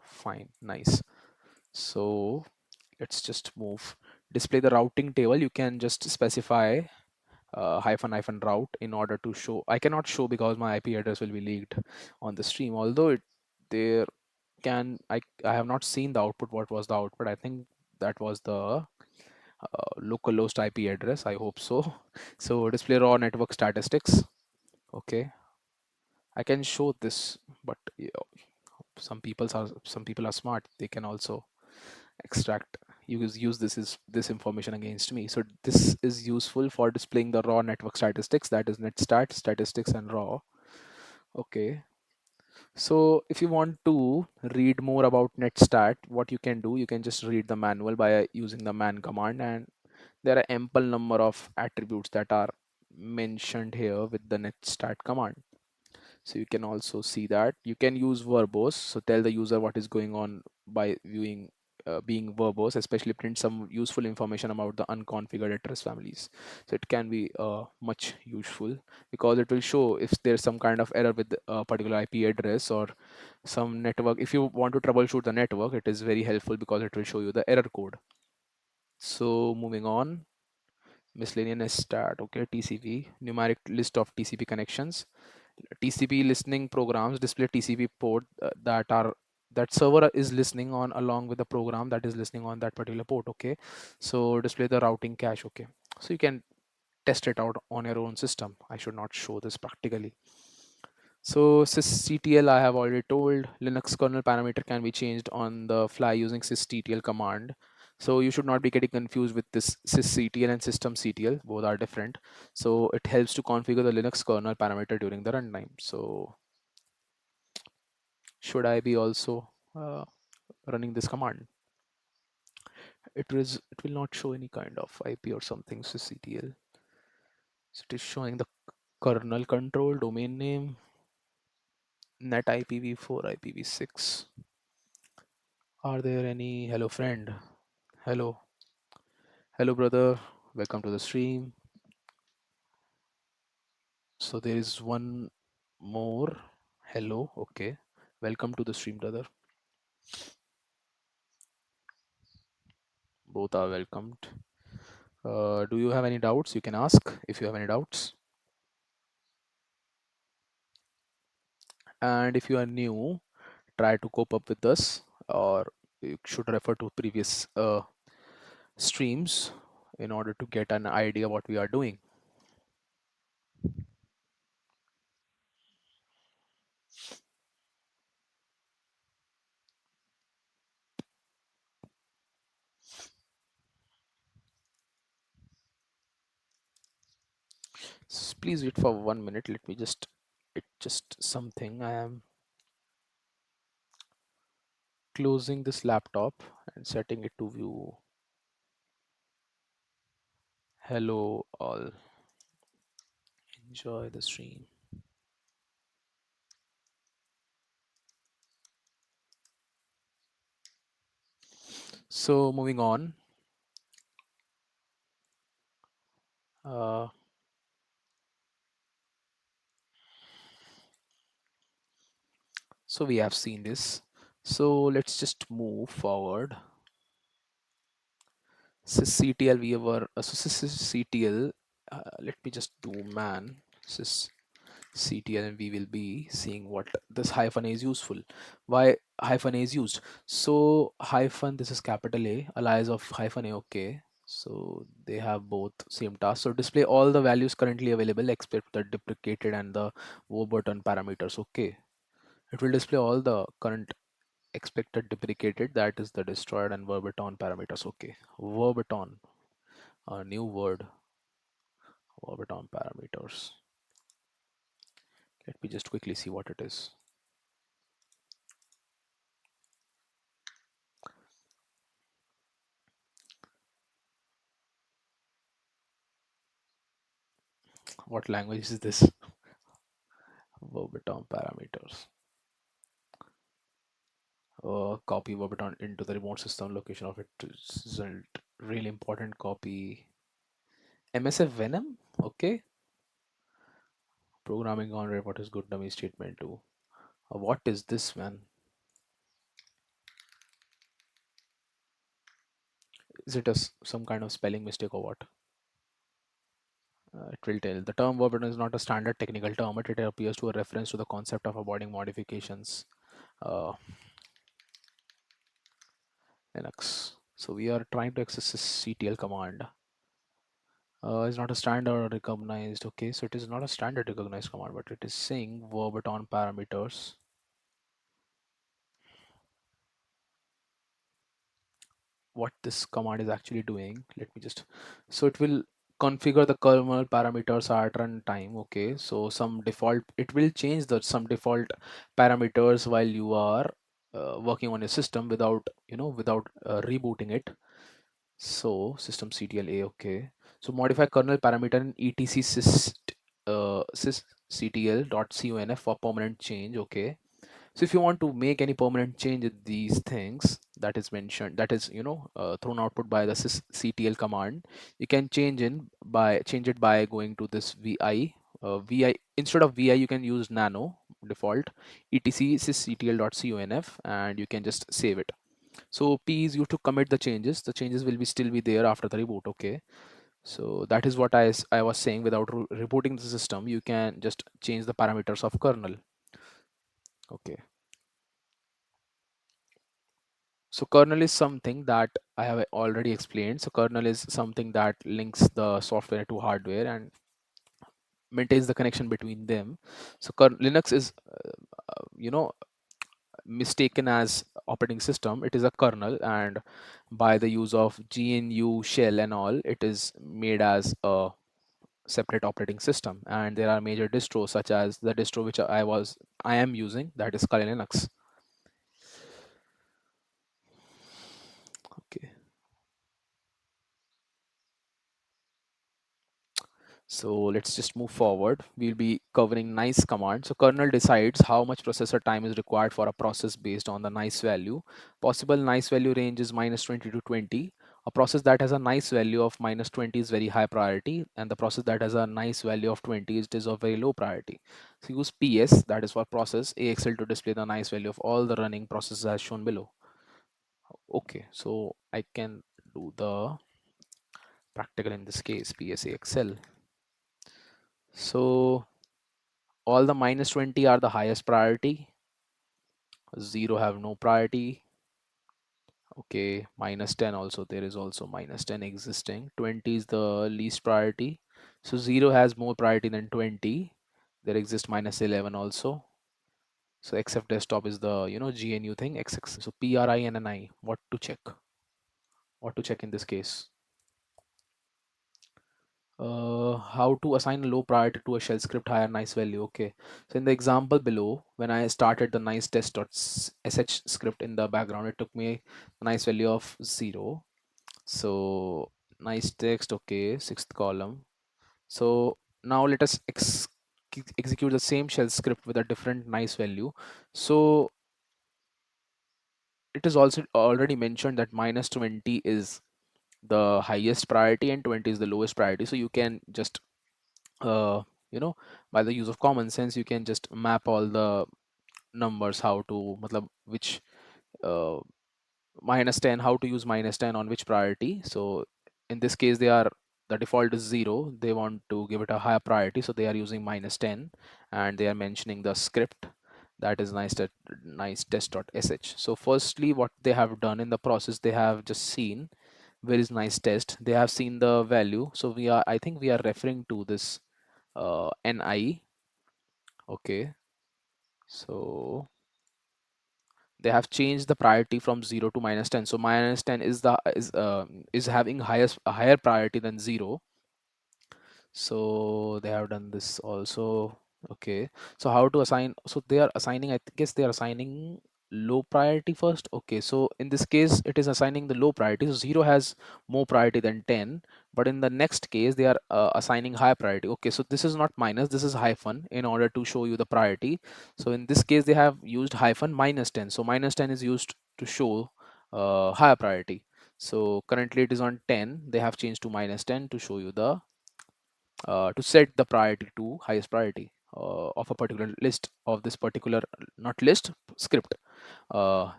fine, nice. So let's just move. Display the routing table. You can just specify -route in order to show. I cannot show because my IP address will be leaked on the stream. Although there can, I have not seen the output. What was the output? I think that was the localhost IP address. I hope so. So display raw network statistics. Okay, I can show this, but some people are smart. They can also extract, use this information against me. So this is useful for displaying the raw network statistics, that is netstat statistics and raw. Okay, so if you want to read more about netstat, what you can do, you can just read the manual by using the man command, and there are ample number of attributes that are mentioned here with the netstat command. So you can also see that you can use verbose. So tell the user what is going on by viewing being verbose, especially print some useful information about the unconfigured address families. So it can be much useful because it will show if there's some kind of error with a particular IP address or some network. If you want to troubleshoot the network, it is very helpful because it will show you the error code. So moving on, miscellaneous stat, okay, TCP, numeric list of TCP connections. TCP listening programs display TCP port that server is listening on along with the program that is listening on that particular port. Okay, so display the routing cache. Okay, so you can test it out on your own system. I should not show this practically. So sysctl I have already told. Linux kernel parameter can be changed on the fly using sysctl command. So you should not be getting confused with this sysctl and systemctl. Both are different. So it helps to configure the Linux kernel parameter during the runtime. So should I be also running this command? It will not show any kind of IP or something sysctl. So it is showing the kernel control domain name, net IPv4, IPv6. Are there any hello friend? Hello, hello brother. Welcome to the stream. So there is one more. Hello, okay. Welcome to the stream, brother. Both are welcomed. Do you have any doubts? You can ask if you have any doubts. And if you are new, try to cope up with us, or you should refer to previous streams in order to get an idea what we are doing. Please wait for 1 minute. Let me just, it just something. I am closing this laptop and setting it to view. Hello all, enjoy the stream. So moving on, uh, so we have seen this. So let's just move forward. Sysctl we were sysctl. Let me just do man sysctl and we will be seeing what this hyphen is useful. Why hyphen a is used? So hyphen, this is capital A, alias of hyphen a. Okay, so they have both same task. So display all the values currently available except the deprecated and the Warburton parameters. Okay, it will display all the current expected deprecated, that is the destroyed, and Warburton parameters. Okay, Warburton, a new word, Warburton parameters. Let me just quickly see what it is. What language is this? Warburton parameters. Copy Warburton into the remote system location of it result. Really important copy. MSF Venom. Okay. Programming on what is good dummy statement too. What is this, man? Is it some kind of spelling mistake or what? It will tell. The term verbatim is not a standard technical term, but it appears to a reference to the concept of avoiding modifications. Uh, Linux. So we are trying to access this CTL command. It's not a standard recognized. Okay, so it is not a standard recognized command, but it is saying verbatim parameters. What this command is actually doing, let me just, so it will configure the kernel parameters at runtime. Okay, so some default, it will change the some default parameters while you are working on a system without, without rebooting it. So systemctl a. Okay, so modify kernel parameter in etc sys ctl.conf for permanent change. Okay, so if you want to make any permanent change in these things that is mentioned, that is thrown output by the ctl command, you can change it by going to this vi. Instead of vi, you can use nano default etc sysctl.conf, and you can just save it. So p is used to commit the changes. The changes will be still be there after the reboot. Okay, so that is what I was saying. Without rebooting the system, you can just change the parameters of kernel. Okay, so kernel is something that I have already explained. So kernel is something that links the software to hardware and maintains the connection between them. So Linux is, you know, mistaken as operating system. It is a kernel, and by the use of GNU shell and all, it is made as a separate operating system. And there are major distros such as the distro which I am using, that is Kali Linux. Okay. So let's just move forward. We'll be covering nice command. So kernel decides how much processor time is required for a process based on the nice value. Possible nice value range is -20 to 20. A process that has a nice value of -20 is very high priority, and the process that has a nice value of 20 is of very low priority. So use PS, that is for process AXL, to display the nice value of all the running processes as shown below. Okay, so I can do the practical in this case, PS AXL. So all the -20 are the highest priority, 0 have no priority. Okay, -10 also, there is also -10 existing. 20 is the least priority, so 0 has more priority than 20. There exists -11 also. So except desktop is the GNU thing, XX. So PRI and NI, what to check in this case? How to assign a low priority to a shell script higher nice value. Okay, so in the example below, when I started the nice test.sh script in the background, it took me a nice value of 0. So nice text, okay, sixth column. So now let us execute the same shell script with a different nice value. So it is also already mentioned that -20 is the highest priority and 20 is the lowest priority. So you can just uh, you know by the use of common sense, you can just map all the numbers, how to matlab, which uh, -10, how to use -10 on which priority. So in this case, the default is 0. They want to give it a higher priority, so they are using -10, and they are mentioning the script that is nice test.sh. So firstly, what they have done in the process, they have just seen where is nice test. They have seen the value. So I think we are referring to this ni. Okay, so they have changed the priority from 0 to -10. So -10 is having a higher priority than 0. So they have done this also. Okay, so how to assign? So they are assigning, I guess they are assigning low priority first. Okay, so in this case it is assigning the low priority. So 0 has more priority than 10, but in the next case they are assigning high priority. Okay, so this is not minus, this is hyphen in order to show you the priority. So in this case they have used hyphen -10. So -10 is used to show higher priority. So currently it is on 10. They have changed to -10 to show you the to set the priority to highest priority of a particular list of this particular, not list, script.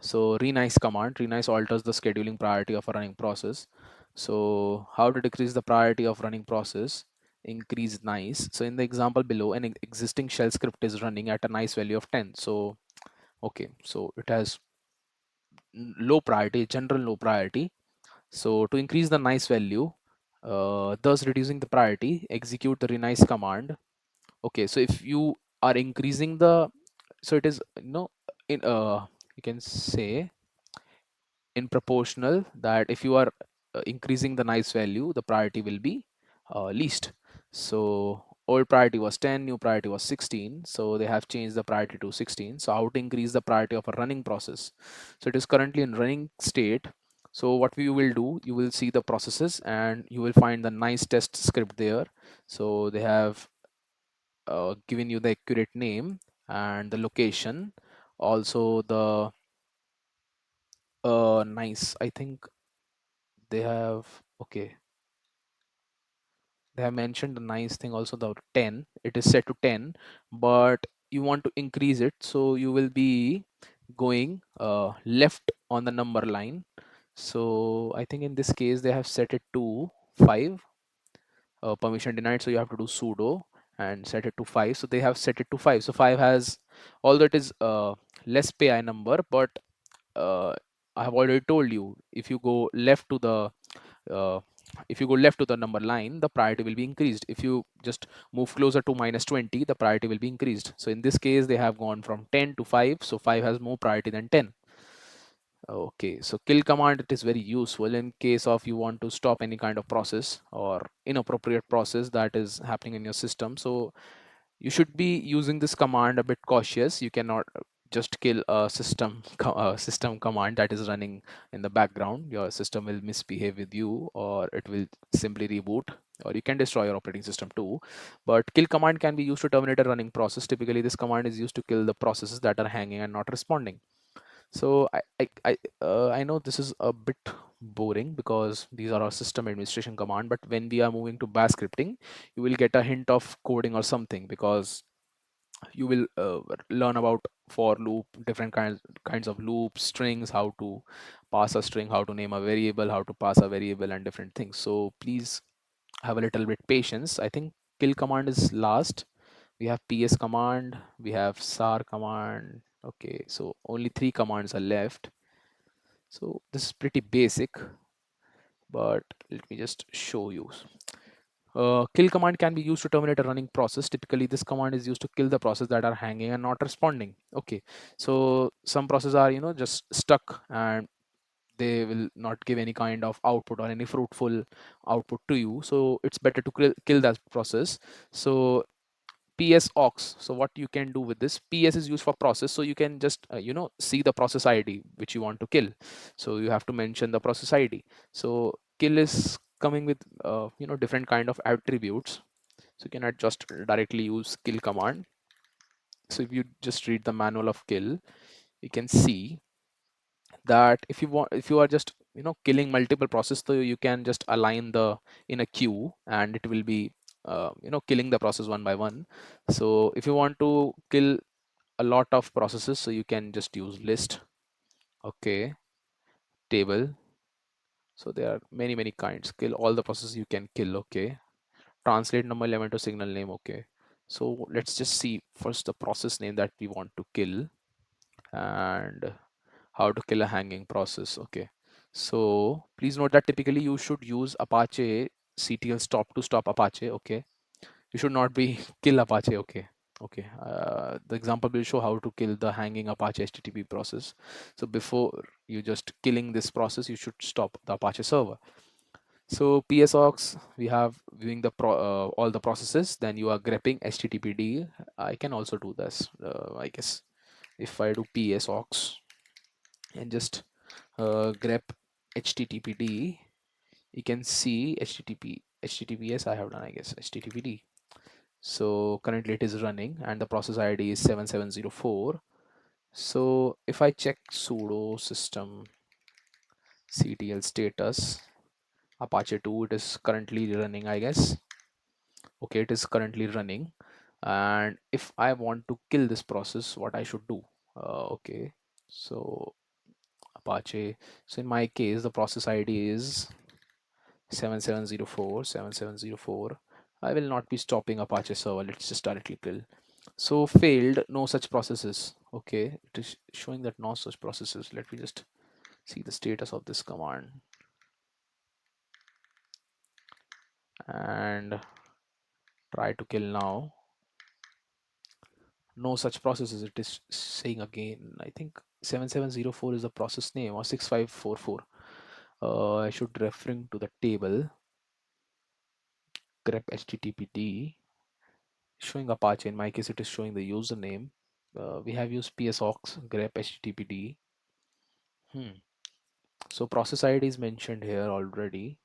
So renice command, renice alters the scheduling priority of a running process. So how to decrease the priority of running process? Increase nice. So in the example below, an existing shell script is running at a nice value of 10. So okay, so it has low priority, general low priority. So to increase the nice value, thus reducing the priority, execute the renice command. Okay, so if you are increasing the, so it is in you can say in proportional, that if you are increasing the nice value, the priority will be least. So old priority was 10, new priority was 16, so they have changed the priority to 16. So how to increase the priority of a running process? So it is currently in running state. So what we will do, you will see the processes and you will find the nice test script there. So they have given you the accurate name and the location, also the nice, I think they have, okay, they have mentioned the nice thing also, the 10, it is set to 10, but you want to increase it, so you will be going left on the number line. So I think in this case they have set it to 5, permission denied, so you have to do sudo and set it to 5. So they have set it to 5, so 5 has, although it is less pi number, but uh, I have already told you, if you go left to the uh, if you go left to the number line, the priority will be increased. If you just move closer to -20, the priority will be increased. So in this case they have gone from 10 to 5, so 5 has more priority than 10. Okay, so kill command, it is very useful in case of you want to stop any kind of process or inappropriate process that is happening in your system. So you should be using this command a bit cautious. You cannot just kill a system command that is running in the background. Your system will misbehave with you, or it will simply reboot, or you can destroy your operating system too. But kill command can be used to terminate a running process. Typically this command is used to kill the processes that are hanging and not responding. So I know this is a bit boring because these are our system administration command, but when we are moving to bash scripting, you will get a hint of coding or something, because you will learn about for loop, different kinds of loops, strings, how to pass a string, how to name a variable, how to pass a variable, and different things. So please have a little bit patience. I think kill command is last. We have ps command, we have sar command. Okay, so only 3 commands are left. So this is pretty basic, but let me just show you. Kill command can be used to terminate a running process. Typically, this command is used to kill the process that are hanging and not responding. Okay, so some processes are, just stuck, and they will not give any kind of output or any fruitful output to you. So it's better to kill that process. So ps aux, so what you can do with this, ps is used for process, so you can just see the process id which you want to kill. So you have to mention the process id. So kill is coming with different kind of attributes, so you cannot just directly use kill command. So if you just read the manual of kill, you can see that if you are just killing multiple processes, so you can just align the in a queue, and it will be killing the process one by one. So if you want to kill a lot of processes, so you can just use list. Okay, table. So there are many kinds. Kill all the processes you can kill. Okay, translate number element to signal name. Okay, so let's just see first the process name that we want to kill, and how to kill a hanging process. Okay, so please note that typically you should use apache ctl stop to stop apache. Okay, you should not be kill apache. Okay, okay, the example will show how to kill the hanging apache http process. So before you just killing this process, you should stop the apache server. So psox, we have viewing the all the processes, then you are grepping httpd. I can also do this, I guess. If I do psox and just grep httpd, you can see https I have done, I guess, httpd. So currently it is running and the process id is 7704. So if I check sudo system ctl status apache 2, it is currently running, I guess. Okay, it is currently running, and if I want to kill this process, what I should do? Okay, so apache, so in my case the process id is 7704. I will not be stopping apache server, let's just directly kill. So failed, no such processes. Okay, it is showing that no such processes. Let me just see the status of this command and try to kill now. No such processes, it is saying again. I think 7704 is the process name, or 6544. I should referring to the table grep httpd, showing apache. In my case it is showing the username. We have used psox grep httpd. So process id is mentioned here already.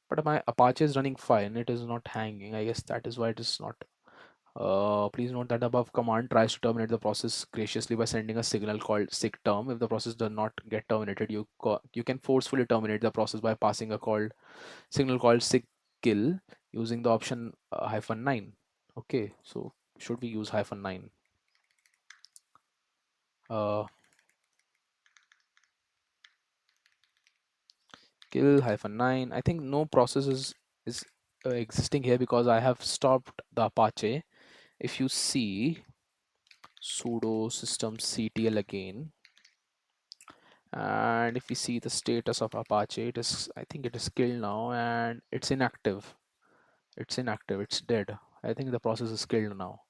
But my Apache is running fine. It is not hanging. I guess that is why it is not. Please note that above command tries to terminate the process graciously by sending a signal called sigterm. If the process does not get terminated, you can forcefully terminate the process by passing a signal called sigkill using the option -9. Okay, so should we use -9? Uh, Kill -9. I think no process is existing here because I have stopped the Apache. If you see sudo systemctl again, and if we see the status of Apache, it is, I think it is killed now and it's inactive. It's inactive, it's dead. I think the process is killed now.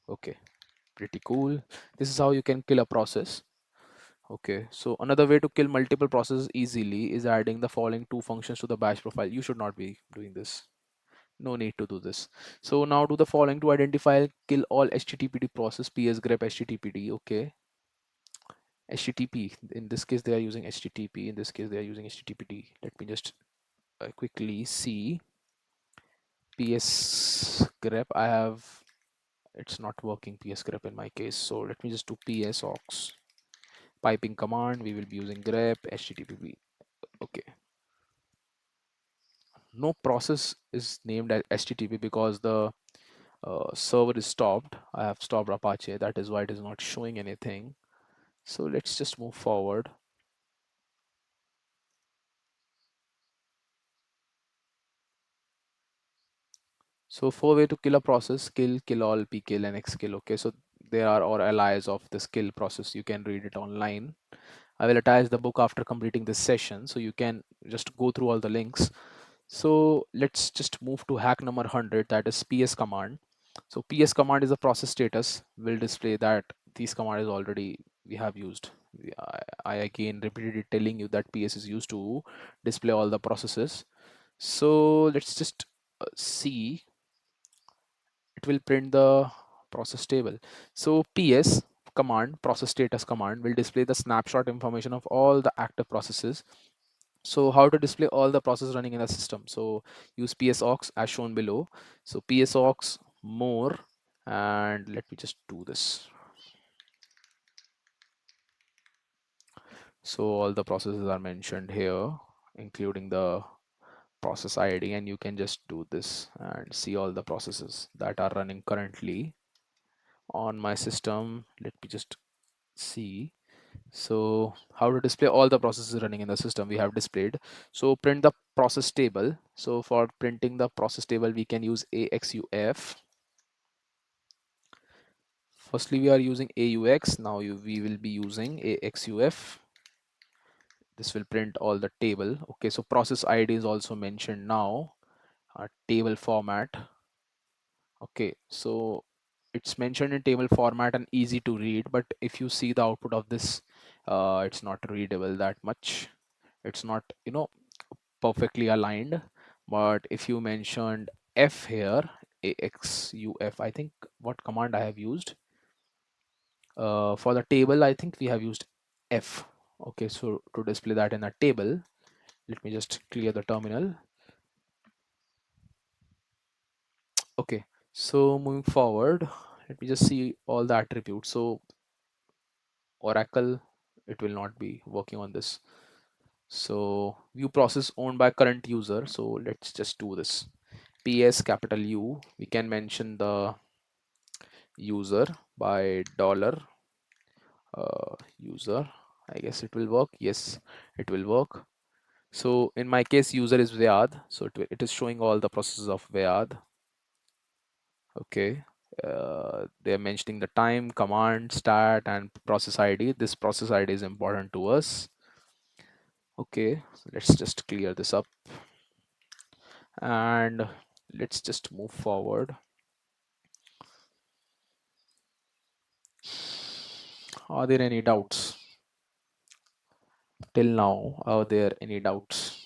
Okay, pretty cool. This is how you can kill a process. Okay, so another way to kill multiple processes easily is adding the following two functions to the bash profile. You should not be doing this. No need to do this. So now do the following to identify kill all HTTPD process ps grep HTTPD. Okay, HTTP. In this case, they are using HTTP. In this case, they are using HTTPD. Let me just quickly see ps grep. I have, it's not working ps grep in my case. So let me just do ps aux piping command. We will be using grep HTTP. Okay. No process is named as HTTP because the server is stopped. I have stopped Apache. That is why it is not showing anything. So let's just move forward. So for way to kill a process, kill all, pkill and xkill. Okay, so there are all allies of this kill process. You can read it online. I will attach the book after completing this session, so you can just go through all the links. So let's just move to hack number 100, that is ps command. So ps command is the process status. Will display that this command is already we have used. I again repeatedly telling you that ps is used to display all the processes. So let's just see. It will print the process table. So ps command, process status command, will display the snapshot information of all the active processes. So how to display all the processes running in the system? So use ps aux as shown below. So ps aux more, and let me just do this. So all the processes are mentioned here, including the process ID, and you can just do this and see all the processes that are running currently on my system. Let me just see. So how to display all the processes running in the system we have displayed. So print the process table. So for printing the process table, we can use AXUF. Firstly, we are using AUX. Now we will be using AXUF. This will print all the table. Okay, so process ID is also mentioned now. Table format. Okay, so it's mentioned in table format and easy to read, but if you see the output of this, it's not readable that much. It's not, perfectly aligned. But if you mentioned F here, AXUF, I think what command I have used for the table, I think we have used F. Okay, so to display that in a table, let me just clear the terminal. Okay, so moving forward, let me just see all the attributes. So Oracle, it will not be working on this. So view process owned by current user. So let's just do this. PS capital U. We can mention the user by dollar user. I guess it will work. Yes, it will work. So in my case, user is Vyad. So it is showing all the processes of Vyad. Okay. They're mentioning the time, command, stat, and process ID. This process ID is important to us. Okay, so let's just clear this up and let's just move forward. Are there any doubts? Till now, are there any doubts?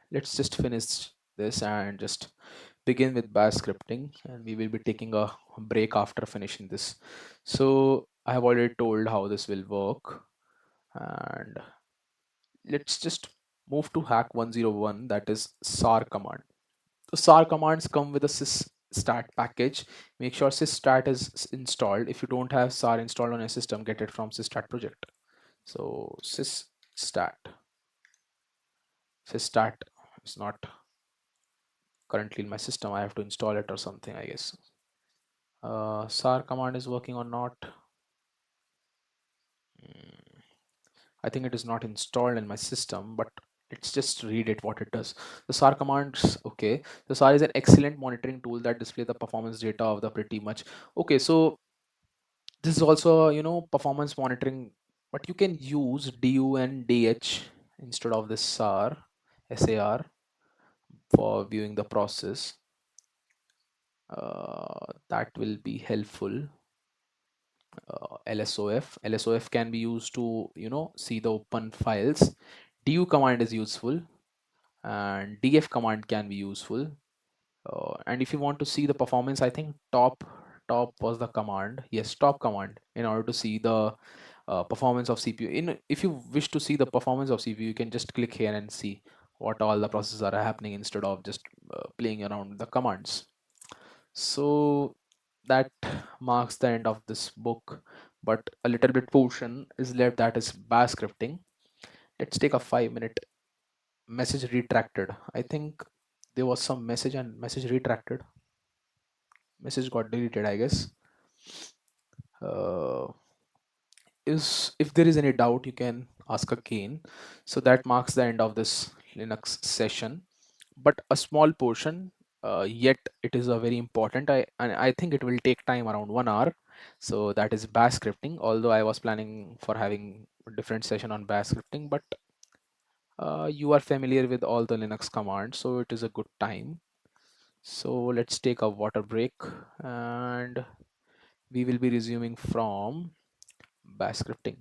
Let's just finish this and just begin with bash scripting, and we will be taking a break after finishing this. So I have already told how this will work, and let's just move to hack 101, that is SAR command. The SAR commands come with a sysstat package. Make sure sysstat is installed. If you don't have SAR installed on your system, get it from sysstat project. So sysstat is not currently in my system. I have to install it or something, I guess. SAR command is working or not. Mm, I think it is not installed in my system, but let's just read it what it does. The SAR commands, okay. The SAR is an excellent monitoring tool that display the performance data of the pretty much. Okay, so this is also, performance monitoring, but you can use DU and DH instead of this SAR for viewing the process. That will be helpful. LSOF can be used to, see the open files. DU command is useful, and DF command can be useful. And if you want to see the performance, I think top was the command. Yes, top command, in order to see the performance of CPU. If you wish to see the performance of CPU, you can just click here and see what all the processes are happening instead of just playing around with the commands. So that marks the end of this book, but a little bit portion is left, that is bash scripting. Let's take a 5 minute message retracted. I think there was some message and message retracted. Message got deleted, I guess. Uh, is if there is any doubt, you can ask again. So that marks the end of this Linux session, but a small portion. Yet it is a very important. I think it will take time around 1 hour. So that is bash scripting. Although I was planning for having a different session on bash scripting, but you are familiar with all the Linux commands, so it is a good time. So let's take a water break, and we will be resuming from bash scripting.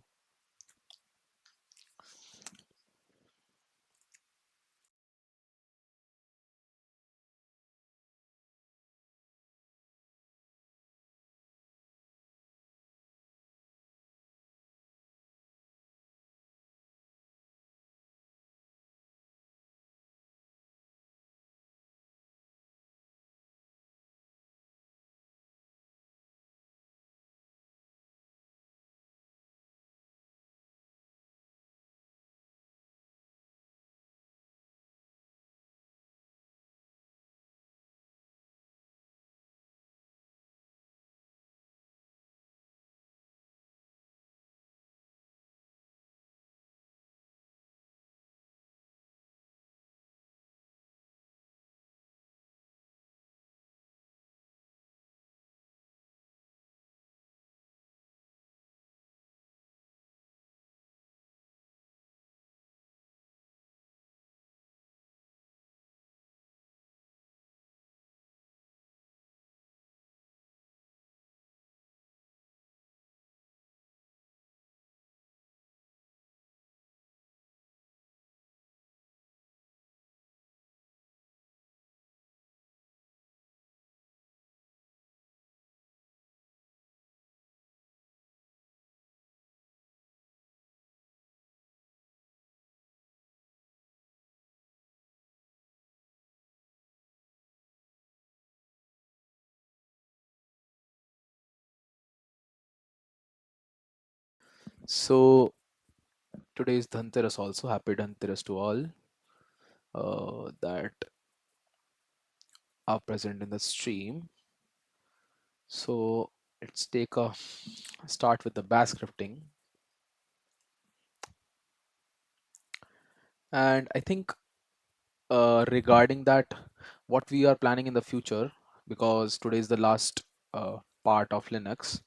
So today is Dhanteras also. Happy Dhanteras to all that are present in the stream. So let's take a start with the bash scripting. And I think regarding that, what we are planning in the future, because today is the last part of Linux.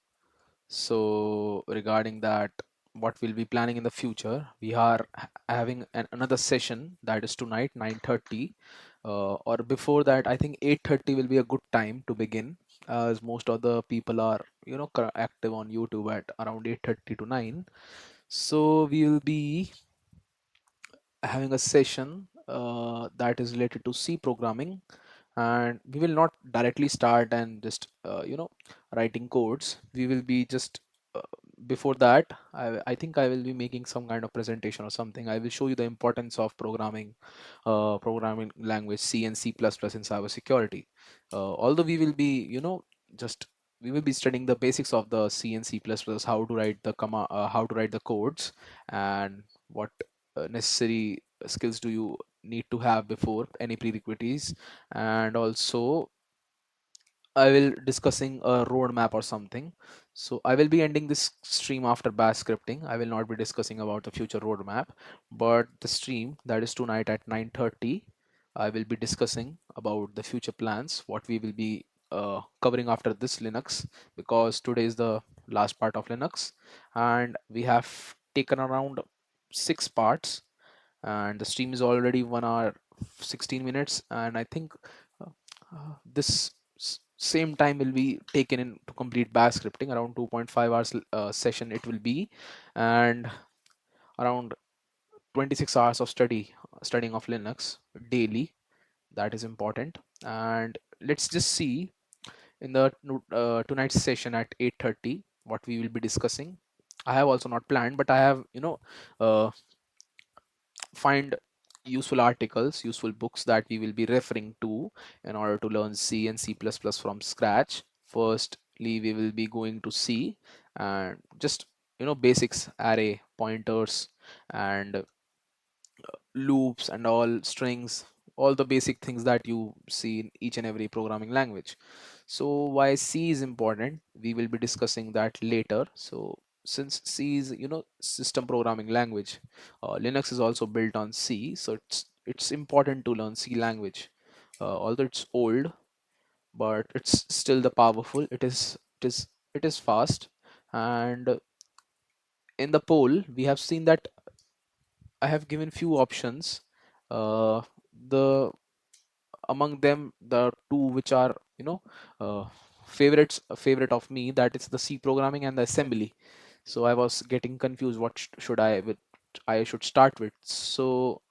So regarding that, what we'll be planning in the future, we are having another session that is tonight 9:30, or before that I think 8:30 will be a good time to begin, as most of the people are active on YouTube at around 8:30 to 9. So we will be having a session that is related to C programming, and we will not directly start and just writing codes. We will be just before that, I think I will be making some kind of presentation or something. I will show you the importance of programming language C and C++ in cybersecurity. Although we will be, just we will be studying the basics of the C and C++, how to write the how to write the codes, and what necessary skills do you need to have before any prerequisites, and also I will discussing a roadmap or something. So I will be ending this stream after bash scripting. I will not be discussing about the future roadmap, but the stream that is tonight at 9:30, I will be discussing about the future plans, what we will be covering after this Linux, because today is the last part of Linux, and we have taken around 6 parts, and the stream is already 1 hour 16 minutes, and I think uh, this same time will be taken in to complete bash scripting. Around 2.5 hours session it will be, and around 26 hours of studying of Linux daily. That is important. And let's just see in the tonight's session at 8:30 what we will be discussing. I have also not planned, but I have, uh, find useful articles, useful books that we will be referring to in order to learn C and C++ from scratch. Firstly, we will be going to C and just, basics, array, pointers, and loops and all, strings, all the basic things that you see in each and every programming language. So why C is important, we will be discussing that later. So since C is, system programming language, Linux is also built on C, so it's important to learn C language. Although it's old, but it's still the powerful. It is fast. And in the poll we have seen that I have given few options. The Among them, the two which are, uh, favorite of me, that is the C programming and the assembly. So I was getting confused, what should I should start with. So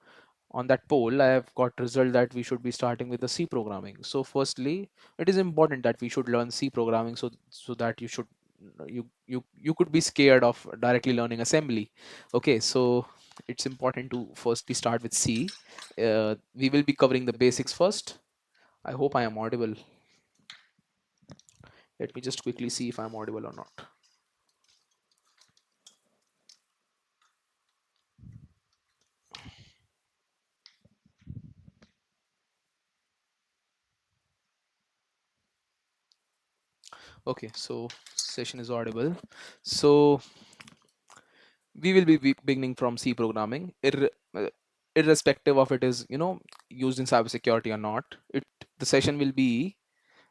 on that poll I have got result that we should be starting with the C programming. So firstly, it is important that we should learn C programming, so that you could be scared of directly learning assembly. Okay, so it's important to firstly start with C. We will be covering the basics first. I hope I am audible. Let me just quickly see if I'm audible or not. Okay, so session is audible. So we will be beginning from C programming, irrespective of it is, used in cybersecurity or not. It The session will be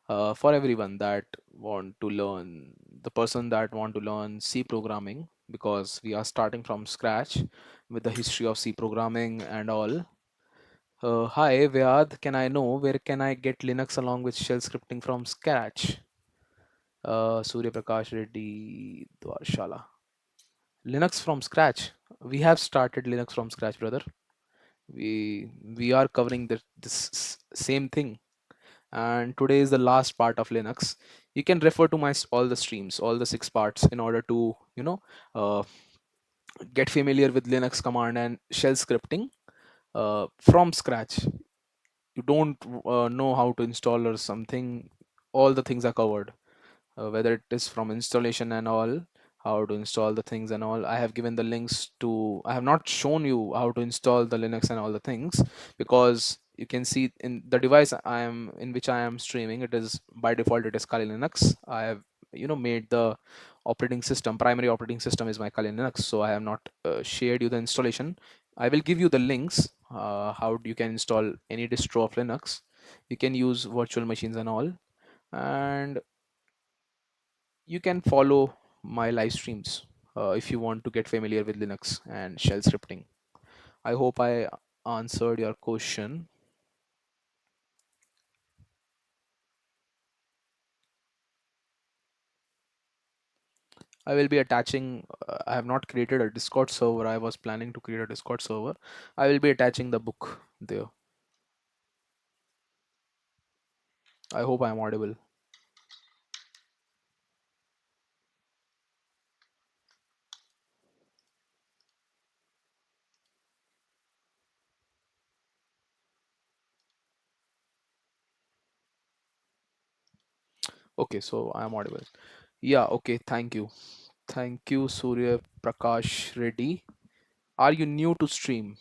for everyone that want to learn, the person that want to learn C programming, because we are starting from scratch with the history of C programming and all. Hi Vyad, can I know where can I get Linux along with shell scripting from scratch? Surya Prakash Reddy Dwarshala. Linux from scratch. We have started Linux from scratch, brother. We are covering this same thing, and today is the last part of Linux. You can refer to my all the streams, all the 6 parts, in order to, uh, get familiar with Linux command and shell scripting from scratch. You don't know how to install or something, all the things are covered, whether it is from installation and all, how to install the things and all. I have given the links to, I have not shown you how to install the Linux and all the things, because you can see in the device I am in which I am streaming, it is by default it is Kali Linux. I have, made the operating system, primary operating system is my Kali Linux, so I have not shared you the installation. I will give you the links, how you can install any distro of Linux. You can use virtual machines and all, and you can follow my live streams if you want to get familiar with Linux and shell scripting. I hope I answered your question. I will be attaching, I have not created a Discord server. I was planning to create a Discord server. I will be attaching the book there. I hope I am audible. Okay, so I am audible. Yeah, okay, thank you. Thank you, Surya Prakash Reddy. Are you new to stream?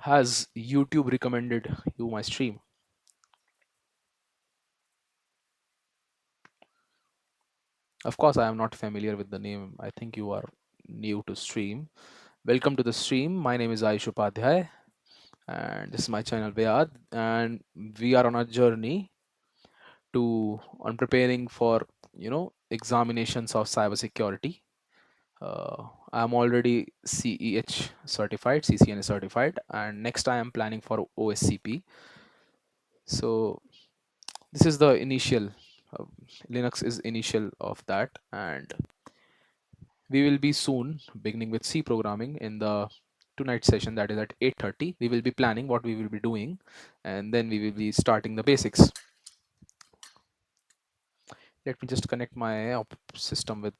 Has YouTube recommended you my stream? Of course, I am not familiar with the name. I think you are new to stream. Welcome to the stream. My name is Ayush Upadhyay, and this is my channel Vyad, and we are on a journey on preparing for examinations of cybersecurity. I'm already CEH certified, CCNA certified, and next I am planning for OSCP. So this is the initial. Uh, Linux is initial of that, and we will be soon beginning with C programming in the tonight session, that is at 8:30. We will be planning what we will be doing, and then we will be starting the basics. Let me just connect my system with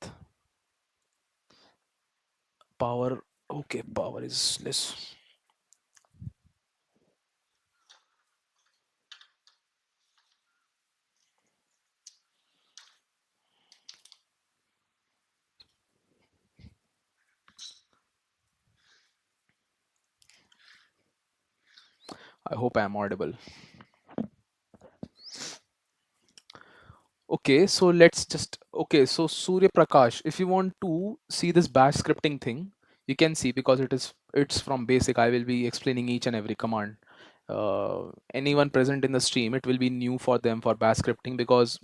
power. Okay, power is less. I hope I am audible. Okay, so let's just okay. So Surya Prakash, if you want to see this bash scripting thing, you can see because it's from basic. I will be explaining each and every command. Anyone present in the stream, it will be new for them for bash scripting because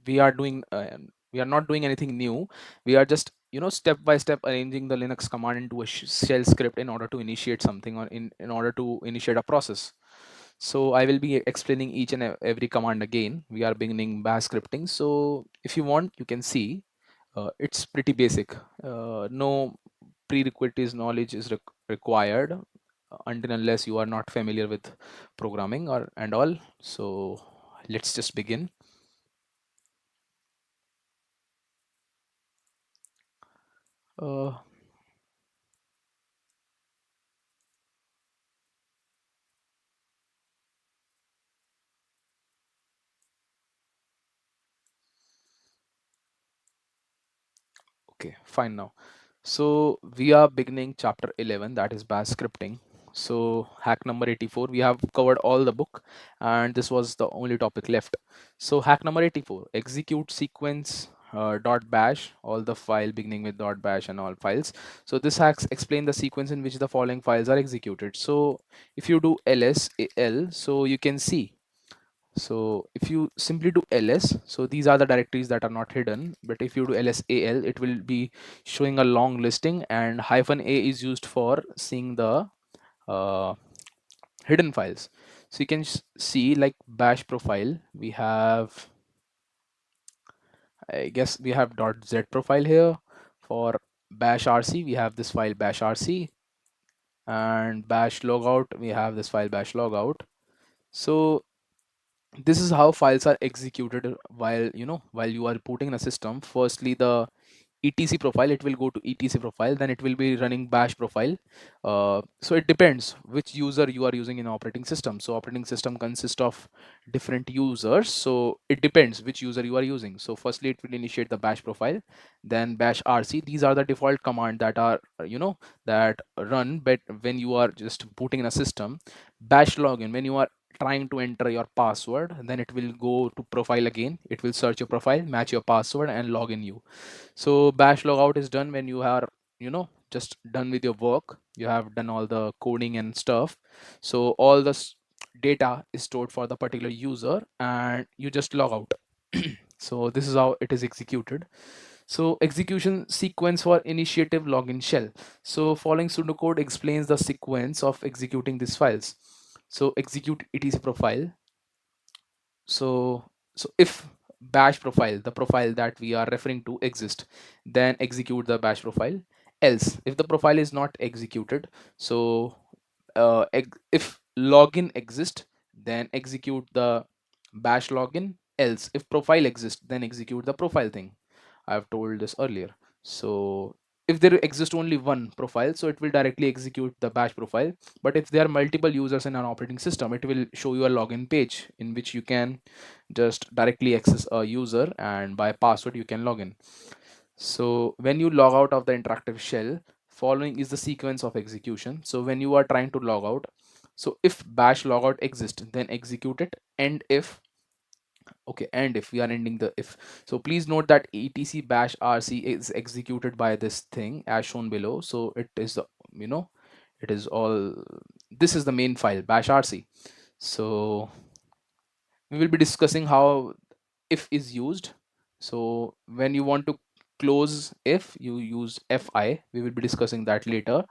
we are doing we are not doing anything new. We are just step by step arranging the Linux command into a shell script in order to initiate something or in order to initiate a process. So I will be explaining each and every command again. We are beginning bash scripting. So if you want, you can see it's pretty basic. No prerequisites knowledge is required until unless you are not familiar with programming or and all. So let's just begin. Uh, okay, fine now. So we are beginning chapter 11, that is bash scripting. So hack number 84, we have covered all the book and this was the only topic left. So hack number 84, execute sequence dot bash, all the file beginning with dot bash and all files. So this hacks explain the sequence in which the following files are executed. So if you do ls al, so you can see, so if you simply do ls, so these are the directories that are not hidden, but if you do lsal, it will be showing a long listing, and hyphen a is used for seeing the uh, hidden files. So you can see like bash profile, we have, I guess we have .z profile here. For bash rc, we have this file bash rc, and bash logout, we have this file bash logout. So this is how files are executed while while you are booting a system. Firstly, the etc profile, it will go to etc profile, then it will be running bash profile. So it depends which user you are using in operating system. So operating system consists of different users, so it depends which user you are using. So firstly, it will initiate the bash profile, then bash rc. These are the default command that are that run, but when you are just booting in a system. Bash login, when you are trying to enter your password, then it will go to profile again, it will search your profile, match your password and log in you. So bash logout is done when you are just done with your work, you have done all the coding and stuff. So all the data is stored for the particular user and you just log out. So this is how it is executed. So execution sequence for initiative login shell. So following pseudocode explains the sequence of executing these files. So execute etc profile. So if bash profile, the profile that we are referring to, exist, then execute the bash profile. Else, if the profile is not executed, so if login exists, then execute the bash login. Else, if profile exists, then execute the profile thing. I've told this earlier. So if there exists only one profile, so it will directly execute the bash profile. But if there are multiple users in an operating system, it will show you a login page in which you can just directly access a user, and by password you can log in. So when you log out of the interactive shell, following is the sequence of execution. So when you are trying to log out, so if bash logout exists, then execute it. And if, okay, and if we are ending the if, so please note that etc bash rc is executed by this thing as shown below. So it is the, you know, it is all, this is the main file bash rc. So we will be discussing how if is used. So when you want to close if, you use fi. We will be discussing that later.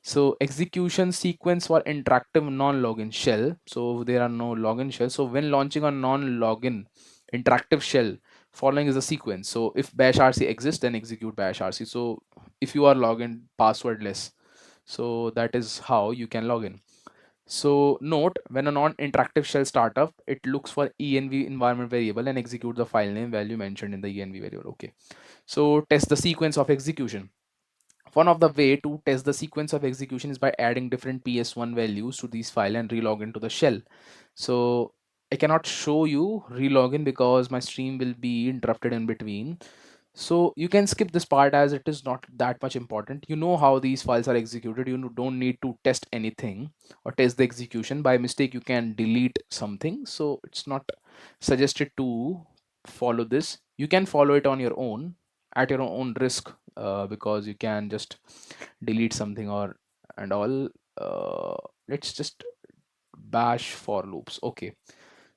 So execution sequence for interactive non-login shell. So there are no login shell. So when launching a non-login interactive shell, following is a sequence. So if bash rc exists, then execute bash rc. So if you are login passwordless, so that is how you can log in. So note, when a non-interactive shell startup, it looks for env environment variable and execute the file name value mentioned in the env variable. Okay. So test the sequence of execution. One of the way to test the sequence of execution is by adding different ps1 values to these file and relog into the shell. So I cannot show you relogin because my stream will be interrupted in between. So you can skip this part as it is not that much important. You know how these files are executed. You don't need to test anything or test the execution. By mistake, you can delete something. So it's not suggested to follow this. You can follow it on your own at your own risk, because you can just delete something or and all. Let's just bash for loops. Okay.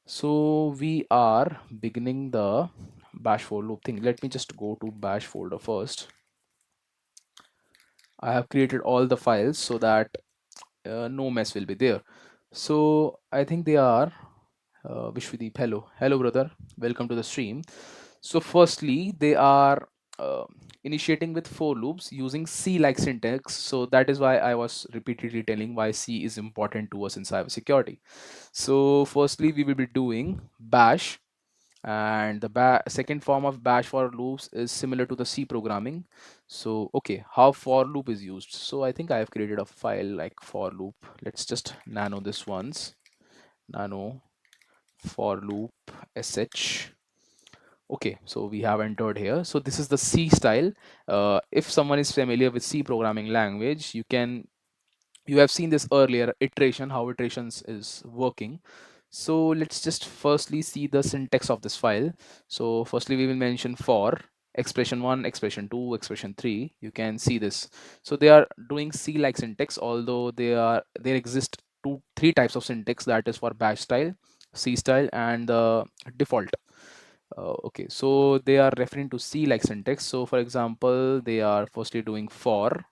So we are beginning the bash for loop thing. Let me just go to bash folder first. I have created all the files so that no mess will be there. So I think they are Vishwadeep. Hello brother, welcome to the stream. So firstly, they are uh, initiating with for loops using C like syntax. So that is why I was repeatedly telling why C is important to us in cybersecurity. So firstly, we will be doing bash, and the second form of bash for loops is similar to the C programming. So okay, how for loop is used. So I think I have created a file like for loop. Let's just nano this once. Nano for loop sh. Okay, so we have entered here. So this is the C style. If someone is familiar with C programming language, you have seen this earlier iteration, how iterations is working. So let's just firstly see the syntax of this file. So firstly we will mention for expression 1, expression 2, expression 3. You can see this. So they are doing C like syntax, although there exist three types of syntax, that is for bash style, C style, and the default. Okay, so they are referring to C like syntax. So for example, they are firstly doing for.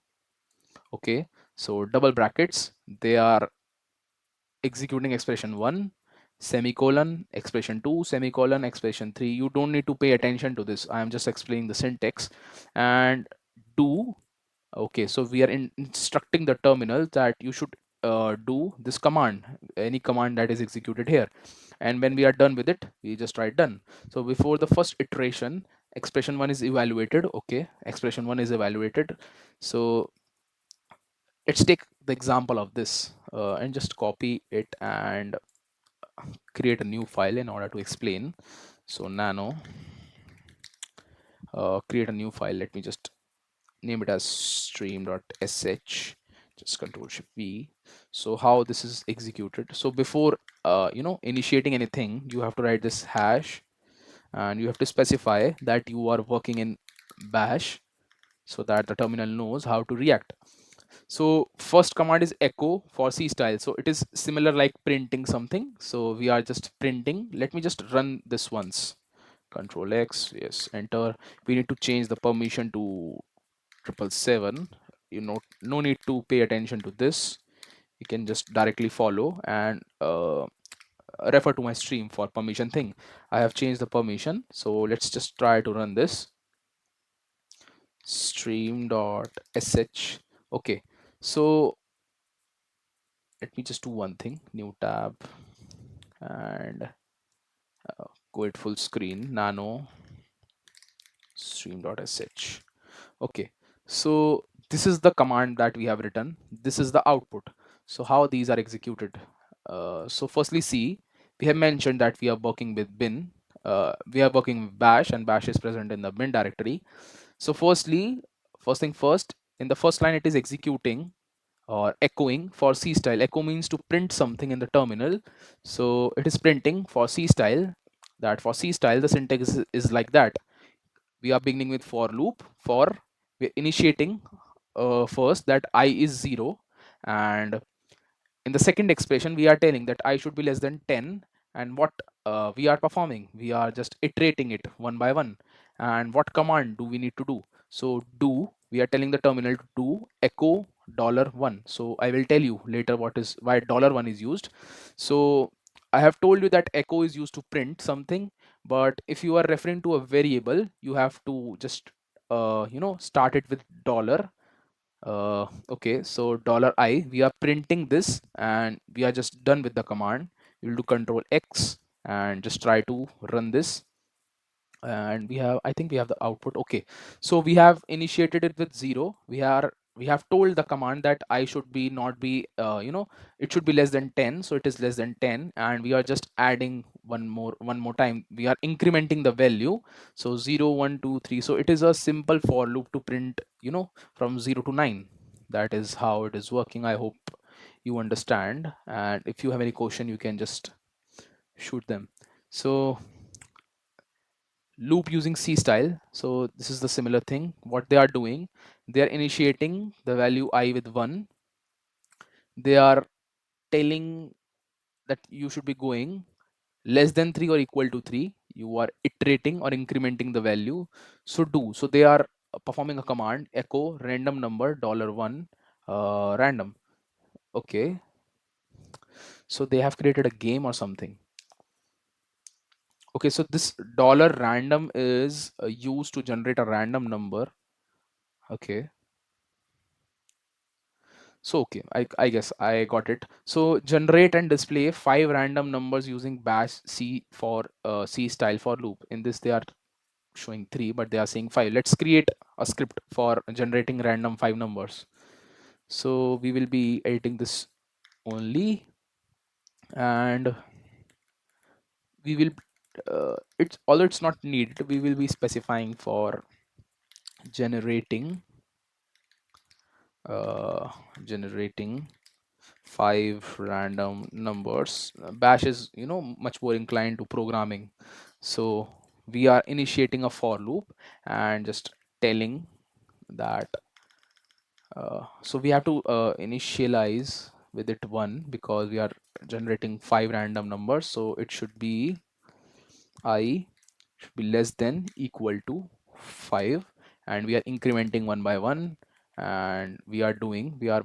Okay, so double brackets, they are executing expression 1 semicolon expression 2 semicolon expression 3. You don't need to pay attention to this, I am just explaining the syntax. And do, okay, so we are instructing the terminal that you should do this command, any command that is executed here. And when we are done with it, we just write done. So before the first iteration, expression 1 is evaluated. Okay, expression 1 is evaluated. So let's take the example of this and just copy it and create a new file in order to explain. So nano create a new file. Let me just name it as stream.sh. Just control shift v. So how this is executed, so before initiating anything, you have to write this hash, and you have to specify that you are working in bash so that the terminal knows how to react. So first command is echo for C style. So it is similar like printing something. So we are just printing. Let me just run this once. Control X, yes, enter. We need to change the permission to 777. No need to pay attention to this. You can just directly follow and refer to my stream for permission thing. I have changed the permission. So let's just try to run this. Stream.sh. Okay. So let me just do one thing, new tab, and go it full screen, nano stream.sh. Okay, So this is the command that we have written. This is the output. So how these are executed? So firstly, see, we have mentioned that we are working with bin. We are working with bash, and bash is present in the bin directory. So firstly, first thing first, in the first line, it is executing or echoing for C style. Echo means to print something in the terminal. So it is printing for C style. That for C style, the syntax is like that. We are beginning with for loop. For we're initiating first that I is 0, and in the second expression we are telling that I should be less than 10. And what we are performing, we are just iterating it one by one. And what command do we need to do? So do, we are telling the terminal to do echo $1. So I will tell you later what is why $1 is used. So I have told you that echo is used to print something, but if you are referring to a variable, you have to just start it with dollar. Okay, so $I, we are printing this, and we are just done with the command. We'll do control X and just try to run this. And we have, I think we have the output. Okay, so we have initiated it with 0. We have told the command that I should be not be it should be less than 10, so it is less than 10, and we are just adding one more time. We are incrementing the value. So 0 1 2 3. So it is a simple for loop to print from 0 to 9. That is how it is working. I hope you understand, and if you have any question, you can just shoot them. So loop using C style. So this is the similar thing. What they are doing, they are initiating the value I with 1. They are telling that you should be going less than 3 or equal to 3. You are iterating or incrementing the value. So do. So they are performing a command echo random number $1 random. Okay. So they have created a game or something. Okay, so this $random is used to generate a random number. Okay. So okay, I guess I got it. So generate and display 5 random numbers using bash C for C style for loop. In this they are showing 3, but they are saying 5. Let's create a script for generating random 5 numbers. So we will be editing this only, and we will it's although it's not needed, we will be specifying for generating uh, generating 5 random numbers. Bash is much more inclined to programming. So we are initiating a for loop and just telling that so we have to initialize with it 1, because we are generating 5 random numbers. So it should be I should be less than equal to 5, and we are incrementing one by one. And we are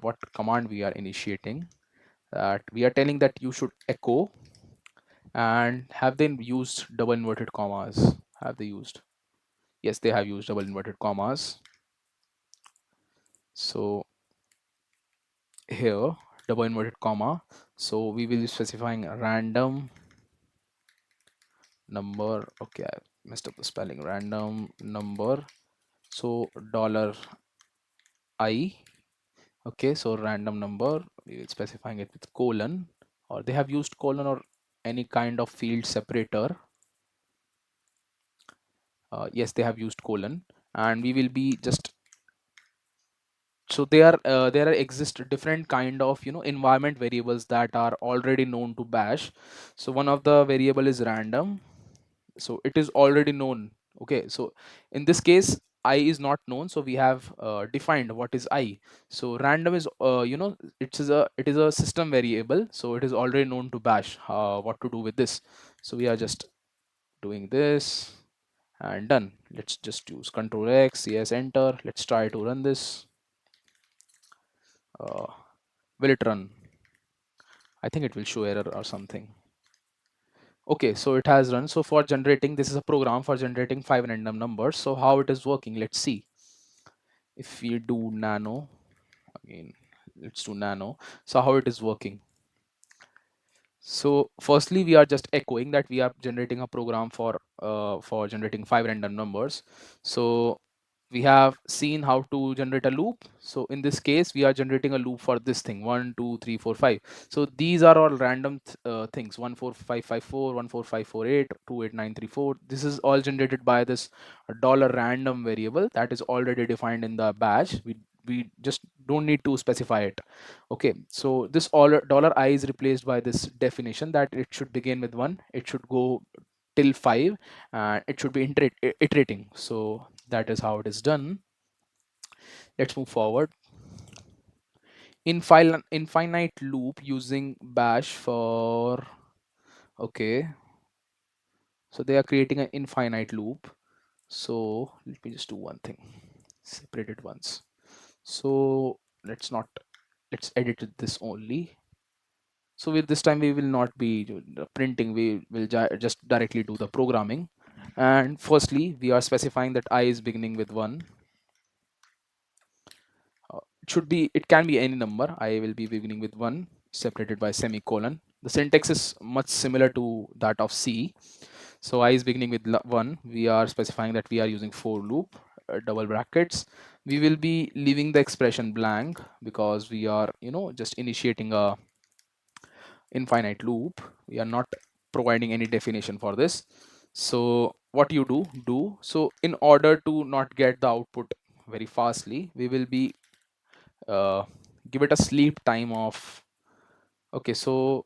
what command we are initiating, that we are telling that you should echo. And have they used double inverted commas? Have they used? Yes, they have used double inverted commas. So here double inverted comma, so we will be specifying a random number. Okay, I messed up the spelling. Random number. So $I. Okay, so random number, we will specifying it with colon, or they have used colon or any kind of field separator. Yes, they have used colon, and we will be just, so there are exist different kind of environment variables that are already known to bash. So one of the variable is random, so it is already known. Okay, so in this case I is not known, so we have defined what is I. So random is it is a system variable, so it is already known to bash what to do with this. So we are just doing this and done. Let's just use control X. Yes, enter. Let's try to run this. uh, will it run? I think it will show error or something. Okay, so it has run. So for generating, this is a program for generating 5 random numbers. So how it is working, let's see. If we do nano again, let's do nano. So how it is working. So firstly, we are just echoing that we are generating a program for generating 5 random numbers. So we have seen how to generate a loop. So in this case, we are generating a loop for this thing 1, 2, 3, 4, 5. So these are all random things 14554, 14548, 28934. This is all generated by this dollar random variable that is already defined in the bash. We just don't need to specify it. Okay, so this all dollar I is replaced by this definition that it should begin with 1, it should go till 5, and it should be iterating. So that is how it is done. Let's move forward. Infinite loop using bash for, okay, so they are creating an infinite loop. So let me just do one thing, separate it once. So let's edit this only. So with this time we will not be printing, we will just directly do the programming. And firstly we are specifying that I is beginning with 1. It can be any number. I will be beginning with 1 separated by semicolon. The syntax is much similar to that of C. So I is beginning with 1. We are specifying that we are using for loop, double brackets. We will be leaving the expression blank because we are just initiating a infinite loop. We are not providing any definition for this. So what you do so in order to not get the output very fastly, we will be uh, give it a sleep time of, okay, so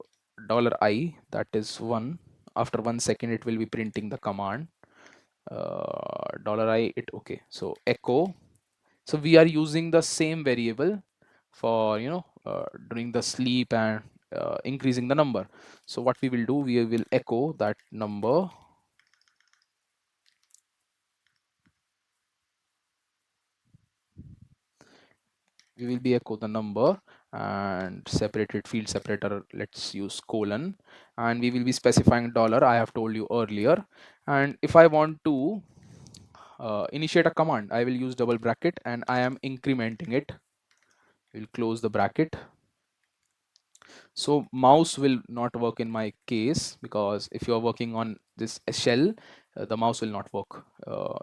dollar I, that is 1. After 1 second it will be printing the command dollar I it, okay, so echo. So we are using the same variable for during the sleep and increasing the number. So what we will do, we will echo that number. We will be echo the number and separated field separator, let's use colon, and we will be specifying dollar I have told you earlier. And if I want to initiate a command, I will use double bracket and I am incrementing it. We'll close the bracket. So mouse will not work in my case because if you are working on this shell, the mouse will not work.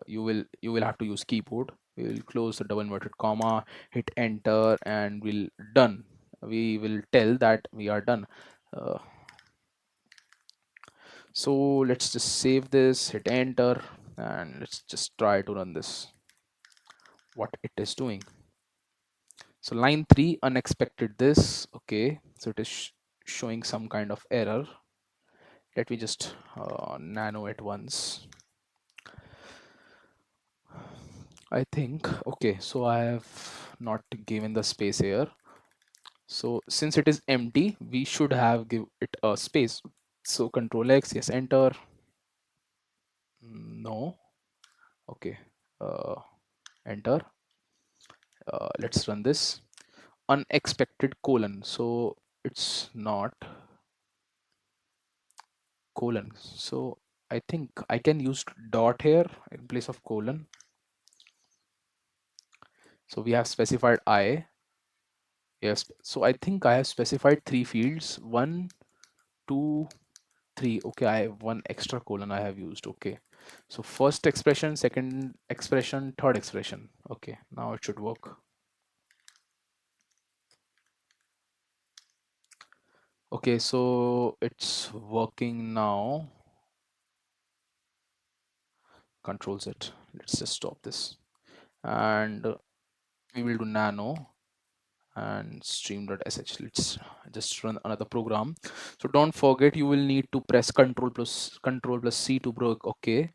You will have to use keyboard. We will close the double inverted comma, hit enter, and we'll done. We will tell that we are done. Uh, so let's just save this, hit enter, and let's just try to run this. What it is doing. So line 3 unexpected this. Okay, so it is showing some kind of error. Let me just nano it once. I think, okay, so I have not given the space here. So since it is empty, we should have give it a space. So control X, yes, enter. No, okay, enter. Let's run this. Unexpected colon. So it's not colon. So I think I can use dot here in place of colon. So we have specified I. Yes, so I think I have specified 3 fields, 1, 2, 3. Okay, I have 1 extra colon I have used. Okay, so first expression, second expression, third expression. Okay, now it should work. Okay, so it's working now. Controls it. Let's just stop this. And we will do nano and stream.sh. Let's just run another program. So don't forget, you will need to press control plus C to break. Okay,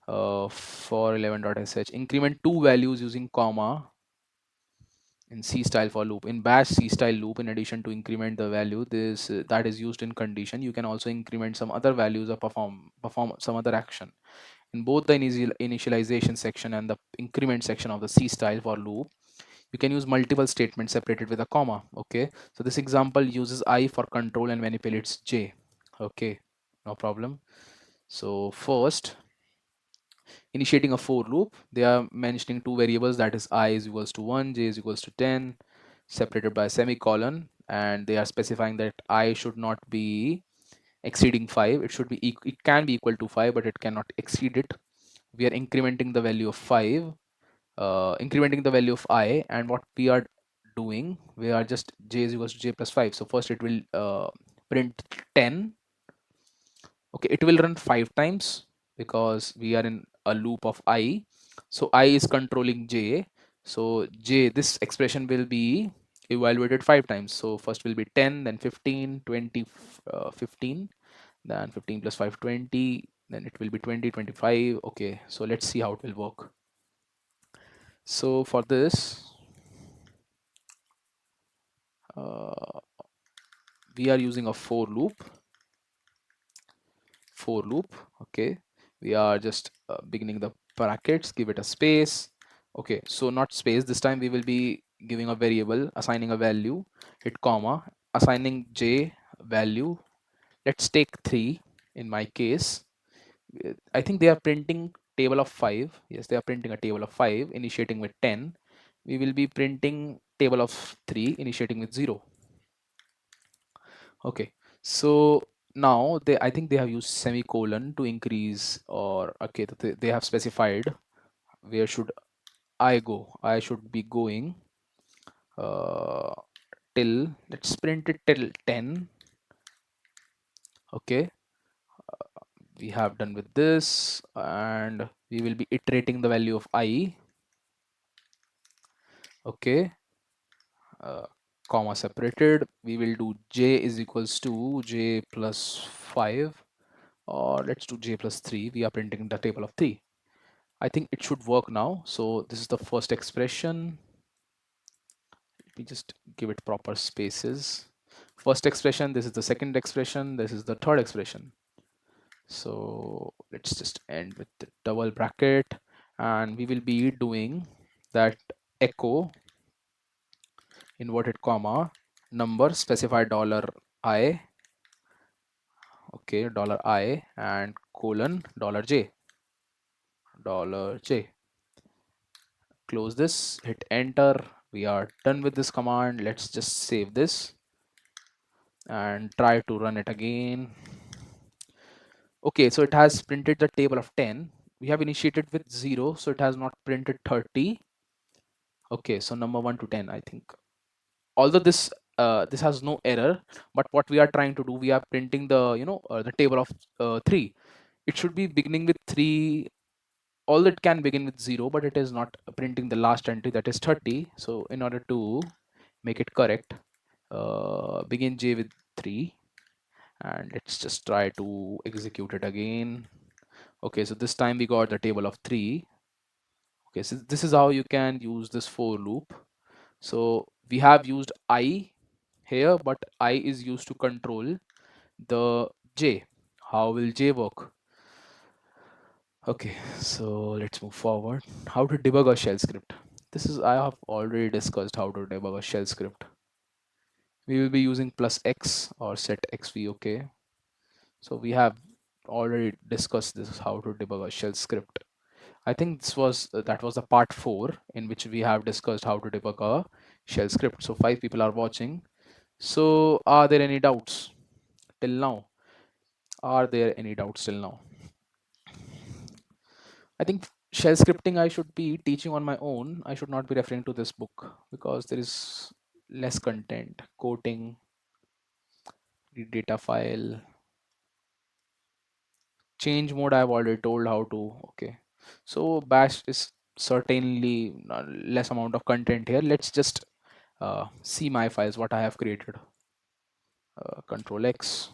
for 11.sh, increment 2 values using comma in C style for loop. In bash C style loop, in addition to increment the value this that is used in condition, you can also increment some other values or perform some other action. In both the initialization section and the increment section of the C style for loop, you can use multiple statements separated with a comma. Okay, so this example uses I for control and manipulates J. Okay, no problem. So first, initiating a for loop, they are mentioning two variables, that is I is equals to 1, J is equals to 10, separated by semicolon, and they are specifying that I should not be exceeding 5. It should be it can be equal to 5, but it cannot exceed it. We are incrementing the value of 5. incrementing the value of I, and what we are doing, we are just j is equals to j plus 5. So first it will print 10. Okay, it will run 5 times because we are in a loop of I. So I is controlling j. So j, this expression will be evaluated 5 times. So first will be 10, then 15, 20, 15, then 15 plus 5, 20, then it will be 20, 25. Okay, so let's see how it will work. So for this, uh, we are using a for loop. Okay, we are just beginning the brackets, give it a space. Okay, so not space, this time we will be giving a variable, assigning a value, hit comma, assigning j value. Let's take 3 in my case. I think they are printing table of 5. Yes, they are printing a table of 5 initiating with 10. We will be printing table of 3 initiating with 0. Okay, so now I think they have used semicolon to increase, or okay, they have specified where should I go. I should be going uh, till, let's print it till 10. Okay, we have done with this, and we will be iterating the value of I. Okay, uh, comma separated. We will do j is equals to j plus 5, or let's do j plus 3. We are printing the table of 3. I think it should work now. So this is the first expression. Let me just give it proper spaces. First expression, this is the second expression, this is the third expression. So let's just end with the double bracket, and we will be doing that echo inverted comma number specify $I, okay, $I, and colon $j. Close this, hit enter. We are done with this command. Let's just save this and try to run it again. Okay, so it has printed the table of 10. We have initiated with 0, so it has not printed 30. Okay, so number 1 to 10, I think. Although this has no error, but what we are trying to do, we are printing the table of 3. It should be beginning with 3. Although it can begin with 0, but it is not printing the last entry, that is 30. So in order to make it correct, begin j with 3, and let's just try to execute it again. Okay, so this time we got the table of 3. Okay, so this is how you can use this for loop. So we have used I here, but I is used to control the j. How will j work? Okay, so let's move forward. How to debug a shell script. This is, I have already discussed how to debug a shell script. We will be using plus x or set xvok. So we have already discussed this, how to debug a shell script. I think this was that was the part 4 in which we have discussed how to debug a shell script. So 5 people are watching. So are there any doubts till now? Are there any doubts till now? I think shell scripting I should be teaching on my own. I should not be referring to this book because there is less content. Quoting, read data file, change mode I've already told how to. Okay, so bash is certainly less amount of content here. Let's just see my files, what I have created. Control X.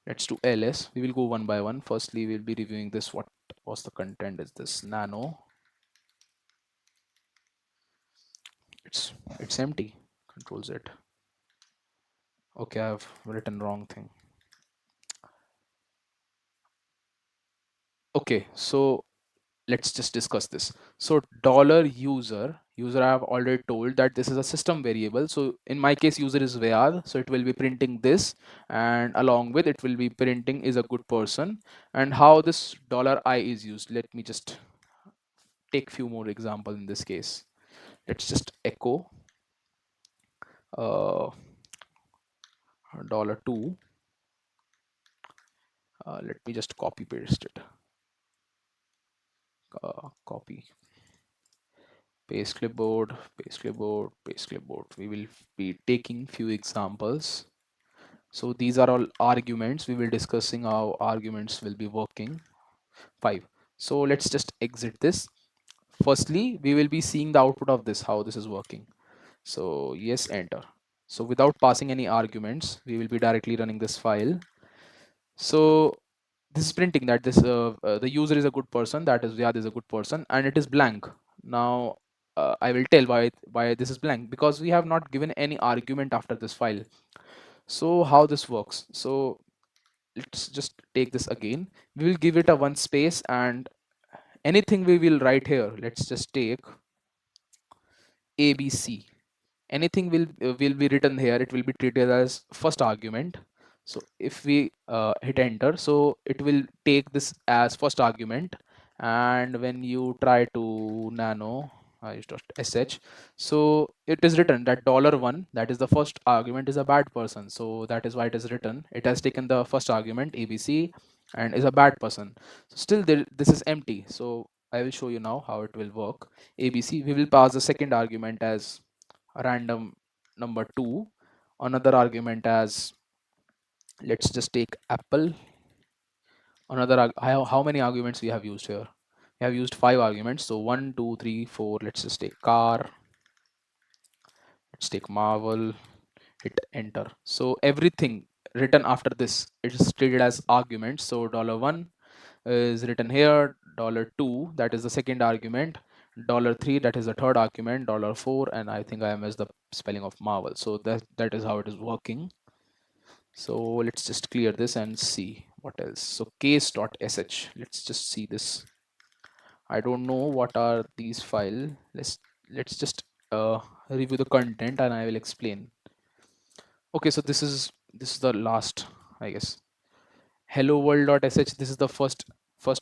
Let's do ls. We will go one by one. Firstly, we'll be reviewing this. What was the content? Is this nano? It's empty. Control Z. Okay, I've written wrong thing. Okay, so let's just discuss this. So user I have already told that this is a system variable. So in my case, user is var, so it will be printing this, and along with it will be printing is a good person. And how this $I is used, let me just take few more examples. In this case, let's just echo uh, $2. Let me just copy paste it. Copy. paste clipboard, paste clipboard, paste clipboard. We will be taking few examples. So these are all arguments. We will discussing how arguments will be working. 5. So let's just exit this. Firstly, we will be seeing the output of this, how this is working. So yes, enter. So without passing any arguments, we will be directly running this file. So this is printing that this the user is a good person, that is Ziad is a good person, and it is blank. Now I will tell why this is blank, because we have not given any argument after this file. So how this works? So let's just take this again. We will give it a one space, and anything we will write here, let's just take ABC. Anything will be written here, it will be treated as first argument. So if we hit enter, so it will take this as first argument. And when you try to nano sh, so it is written that $1, that is the first argument, is a bad person. So that is why it is written, it has taken the first argument ABC and is a bad person. So still this is empty. So I will show you now how it will work. ABC, we will pass the second argument as random number 2, another argument as, let's just take apple, another how many arguments we have used here? We have used 5 arguments, so 1 2 3 4. Let's just take car, let's take marvel, hit enter. So everything written after this, it is treated as arguments. So $1 is written here, $2, that is the second argument, $3, that is the third argument, $4, and I think I missed the spelling of marvel. So that is how it is working. So let's just clear this and see what else. So case.sh, let's just see this. I don't know what are these file. Let's just review the content and I will explain. Okay, so this is the last, I guess. Hello world.sh, this is the first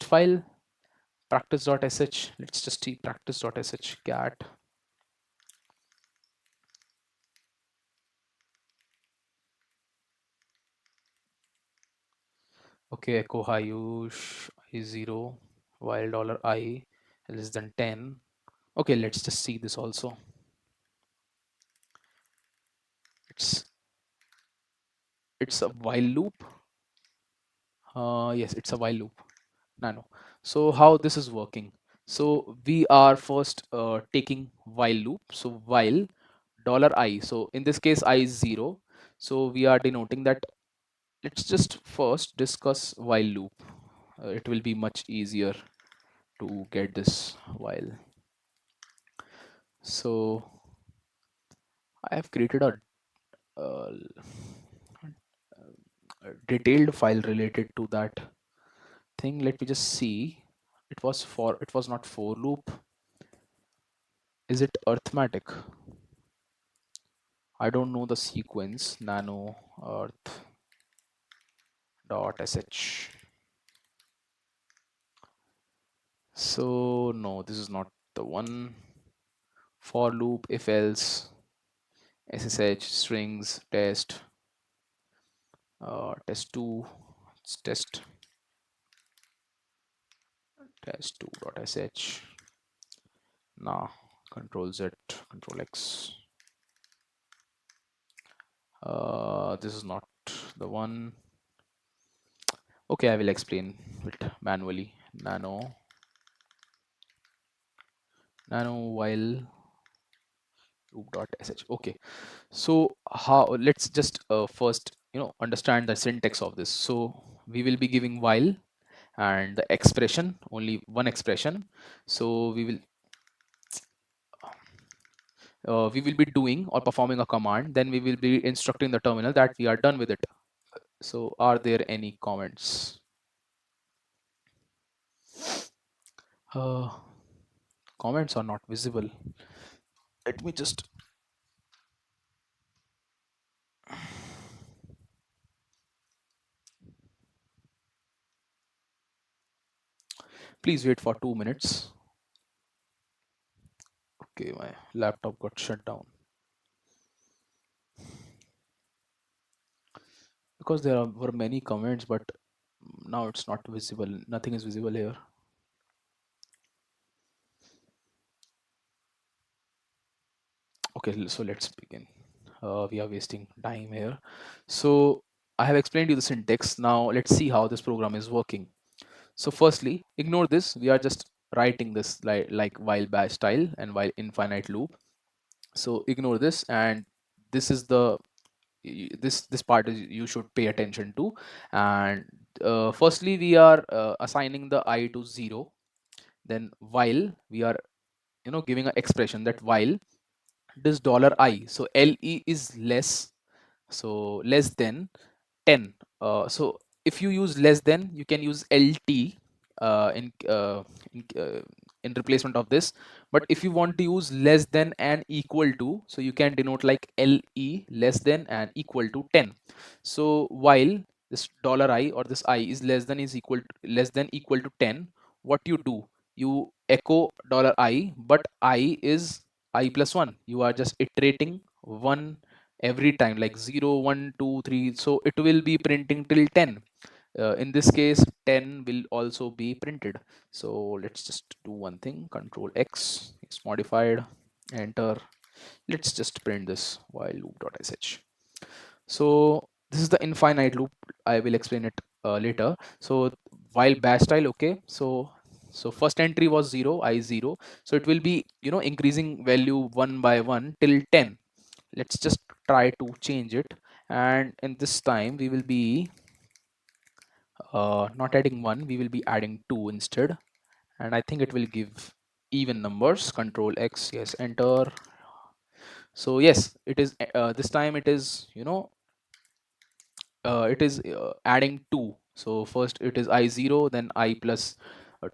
file. Practice.sh, let's just see practice.sh cat. Okay, echo Hayush I0 while $I less than 10. Okay, let's just see this also. It's it's a while loop. Yes, it's a while loop. Nano. So how this is working? So we are first taking while loop. So while $I. So in this case, I is 0. So we are denoting that. Let's just first discuss while loop. It will be much easier to get this while. So I have created uh, a detailed file related to that thing. Let me just see. It was not for loop. Is it arithmetic? I don't know the sequence. Nano earth dot sh. So no, this is not the one. For loop, if else, ssh strings test, test2, test2 dot sh. Nah, control z, control x. This is not the one. Okay, I will explain it manually. Nano while loop.sh. Okay, so how, let's just first understand the syntax of this. So we will be giving while and the expression, only one expression. So we will be doing or performing a command, then we will be instructing the terminal that we are done with it. So are there any comments? uh, Comments are not visible. Let me just, please wait for 2 minutes. Okay, my laptop got shut down because were many comments, but now it's not visible. Nothing is visible here. Okay, so let's begin. We are wasting time here. So I have explained you the syntax. Now let's see how this program is working. So firstly, ignore this. We are just writing this like while bash style and while infinite loop. So ignore this, and this is the this part is you should pay attention to. And firstly, we are assigning the I to 0. Then while we are giving an expression that while this dollar I, so le is less, so less than 10. So if you use less than, you can use lt in, in replacement of this. But if you want to use less than and equal to, so you can denote like le, less than and equal to 10. So while this dollar I or this I is equal to, less than equal to 10, what you do, you echo dollar I, but I is I plus 1. You are just iterating 1 every time, like 0, 1, 2, 3. So it will be printing till 10. In this case, 10 will also be printed. So let's just do one thing. Control X is modified, enter. Let's just print this while loop.sh. So this is the infinite loop. I will explain it later. So while bash style, okay, so first entry was 0, I 0. So it will be increasing value one by one till 10. Let's just try to change it, and in this time we will be not adding 1, we will be adding 2 instead. And I think it will give even numbers. Control X, yes, enter. So yes, it is this time it is adding 2. So first it is I 0, then I plus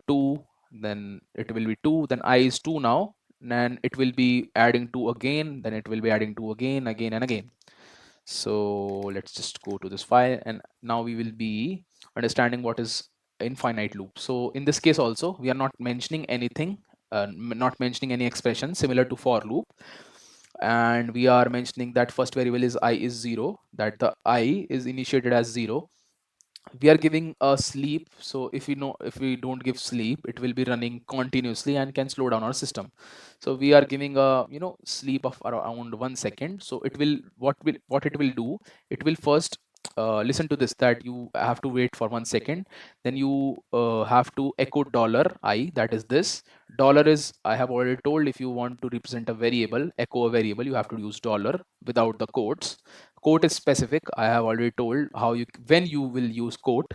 2, then it will be 2, then I is 2 now, and it will be adding 2 again, then it will be adding 2 again, again and again. So let's just go to this file, and now we will be understanding what is infinite loop. So in this case also, we are not mentioning anything, not mentioning any expression similar to for loop. And we are mentioning that first variable is I is 0, that the I is initiated as 0. We are giving a sleep. So if we don't give sleep, it will be running continuously and can slow down our system. So we are giving a sleep of around 1 second. So it will what it will do, it will first listen to this, that you have to wait for 1 second. Then you have to echo dollar I, that is this dollar is, I have already told, if you want to represent a variable, echo a variable, you have to use dollar without the quotes. Quote is specific. I have already told how you when you will use quote.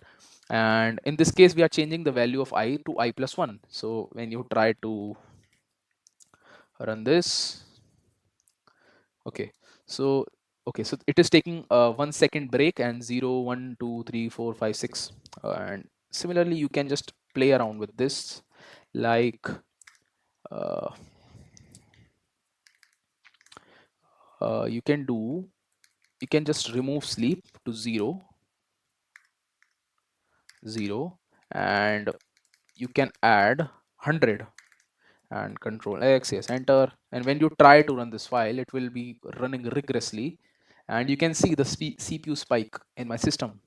And in this case, we are changing the value of I to I plus 1. So when you try to run this, okay, so so it is taking a 1 second break, and 0, 1, 2, 3, 4, 5, 6. And similarly, you can just play around with this, like uh, you can do, you can just remove sleep to 0, 0, and you can add 100, and control X, yes, enter. And when you try to run this file, it will be running rigorously, and you can see the CPU spike in my system.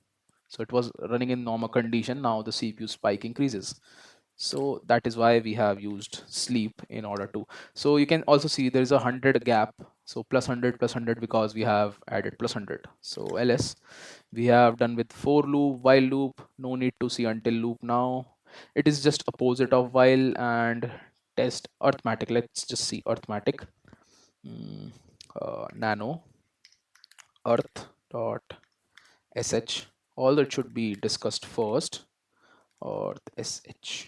So it was running in normal condition, now the CPU spike increases. So that is why we have used sleep in order to. So you can also see there is a 100 gap, so plus 100 plus 100, because we have added plus 100. So ls, we have done with for loop, while loop, no need to see until loop now. It is just opposite of while. And test arithmetic, let's just see arithmetic. mm, Nano earth dot sh, all that should be discussed first, or sh.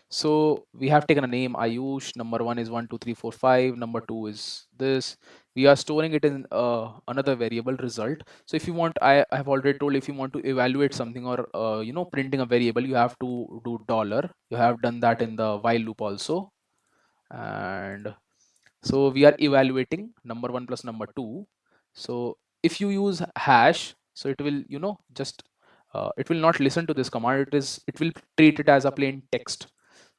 So we have taken a name Ayush. Number 1 is 1 2 3 4 5. Number 2 is this. We are storing it in another variable result. So if you want, I have already told, if you want to evaluate something, or printing a variable, you have to do dollar. You have done that in the while loop also. And so we are evaluating number 1 plus number 2. So if you use hash, so it will just it will not listen to this command. It will treat it as a plain text.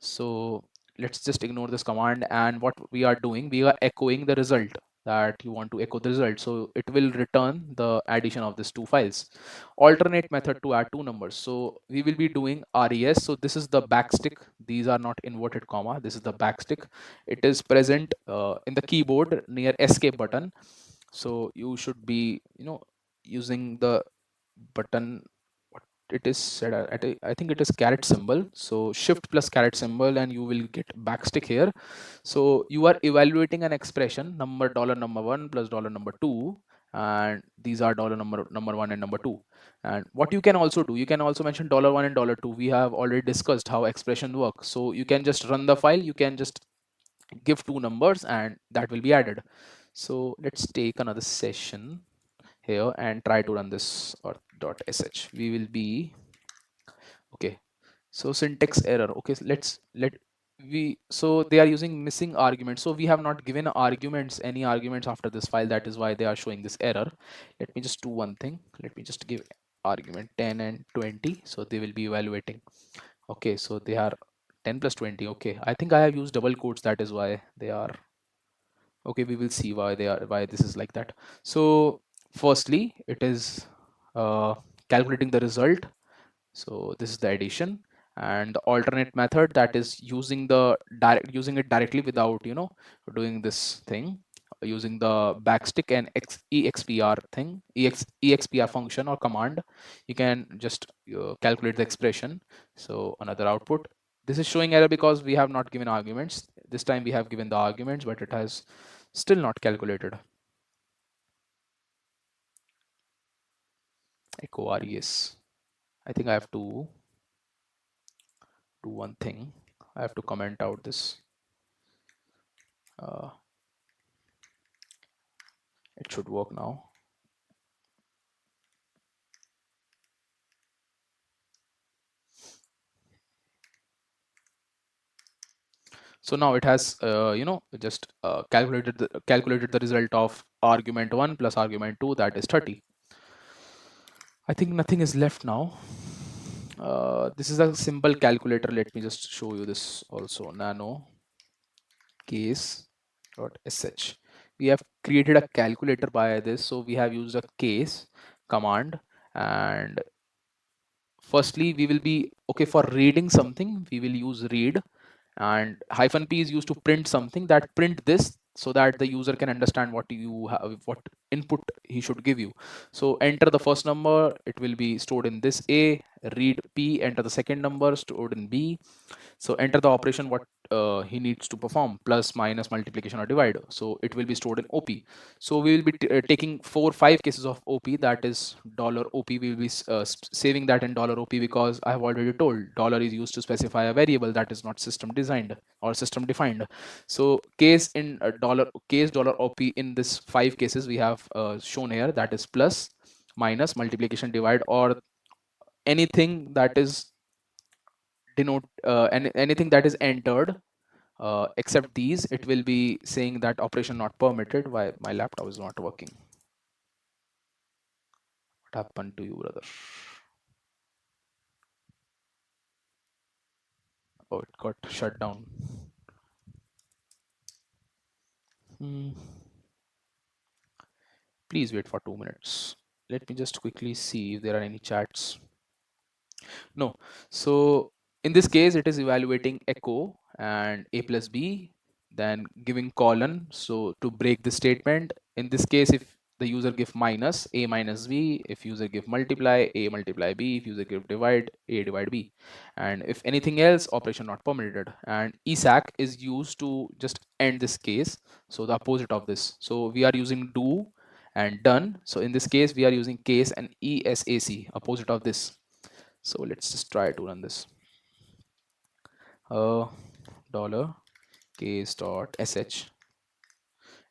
So let's just ignore this command, and what we are doing, we are echoing the result. that you want to echo the result. So it will return the addition of these two files. Alternate method to add two numbers. So we will be doing res. So this is the backstick. These are not inverted comma. This is the backstick. It is present in the keyboard near escape button. So you should be, using the button. What it is said at I think it is caret symbol. So shift plus caret symbol and you will get backstick here. So you are evaluating an expression number dollar number one plus dollar number two, and these are dollar number one and number two. And what you can also do, you can also mention dollar one and dollar two. We have already discussed how expression work. So you can just run the file, you can just give two numbers and that will be added. So let's take another session here and try to run this or .sh. We will be okay. So syntax error. Okay, so let we so they are using missing arguments. So we have not given arguments, any arguments after this file. That is why they are showing this error. Let me just do one thing. Let me just give argument 10 and 20. So they will be evaluating. Okay, so they are 10 plus 20. Okay, I think I have used double quotes. That is why they are. Okay, we will see why this is like that. So firstly, it is calculating the result. So this is the addition, and the alternate method, that is using it directly without doing this thing, using the backstick and expr thing, expr function or command. You can just calculate the expression. So another output. This is showing error because we have not given arguments. This time we have given the arguments, but it has still not calculated. Echo res. I think I have to do one thing. I have to comment out this. Uh, it should work now. So now it has just calculated the result of argument 1 plus argument 2, that is 30. I think nothing is left now. This is a simple calculator. Let me just show you this also. Nano case.sh. We have created a calculator by this. So we have used a case command, and firstly we will be okay for reading something. We will use read, and hyphen p is used to print something, that print this, so that the user can understand what you have, what input he should give you. So enter the first number, it will be stored in this a. Read p, enter the second number, stored in b. So enter the operation what he needs to perform, plus, minus, multiplication or divide. So it will be stored in op. So we will be taking 5 cases of op, that is dollar $op. We will be saving that in dollar $op because I have already told dollar is used to specify a variable that is not system designed or system defined. So case in dollar $op, in this 5 cases we have shown here, that is plus, minus, multiplication, divide, or anything that is anything that is entered, except these. It will be saying that operation not permitted. Why my laptop is not working? What happened to you, brother? Oh, it got shut down. Hmm. Please wait for 2 minutes. Let me just quickly see if there are any chats. No. So in this case, it is evaluating echo and a plus b, then giving colon. So to break the statement, in this case, if the user give minus, a minus b. If user give multiply, a multiply b. If user give divide, a divide b. And if anything else, operation not permitted. And esac is used to just end this case. So the opposite of this. So we are using do and done. So in this case, we are using case and esac, opposite of this. So let's just try to run this. Dollar case dot sh.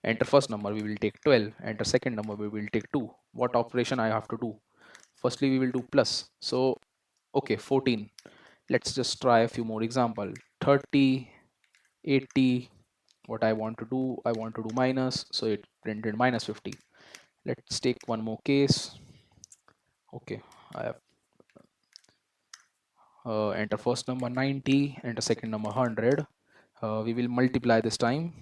Enter first number, we will take 12. Enter second number, we will take 2. What operation I have to do? Firstly, we will do plus. So okay, 14. Let's just try a few more example. 30, 80. What I want to do? I want to do minus. So it printed minus 50. Let's take one more case. Okay, I have enter first number 90, enter second number 100. We will multiply this time.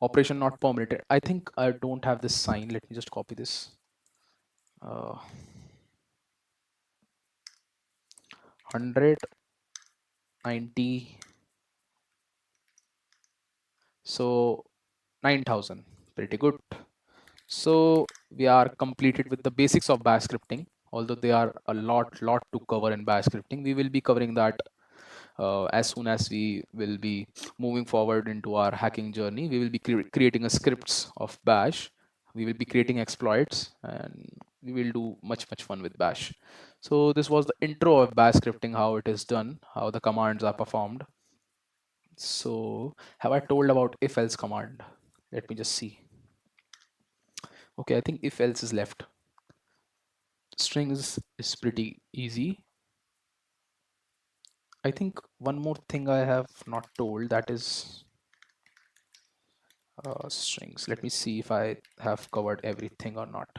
Operation not permitted. I think I don't have this sign. Let me just copy this. 100, 90, so 9,000. Pretty good. So we are completed with the basics of bash scripting. Although there are a lot to cover in bash scripting, we will be covering that as soon as we will be moving forward into our hacking journey. We will be creating a scripts of bash. We will be creating exploits, and we will do much fun with bash. So this was the intro of bash scripting, how it is done, how the commands are performed. So have I told about if else command? Let me just see. Okay, I think if else is left. Strings is pretty easy. I think one more thing I have not told, that is strings. Let me see if I have covered everything or not.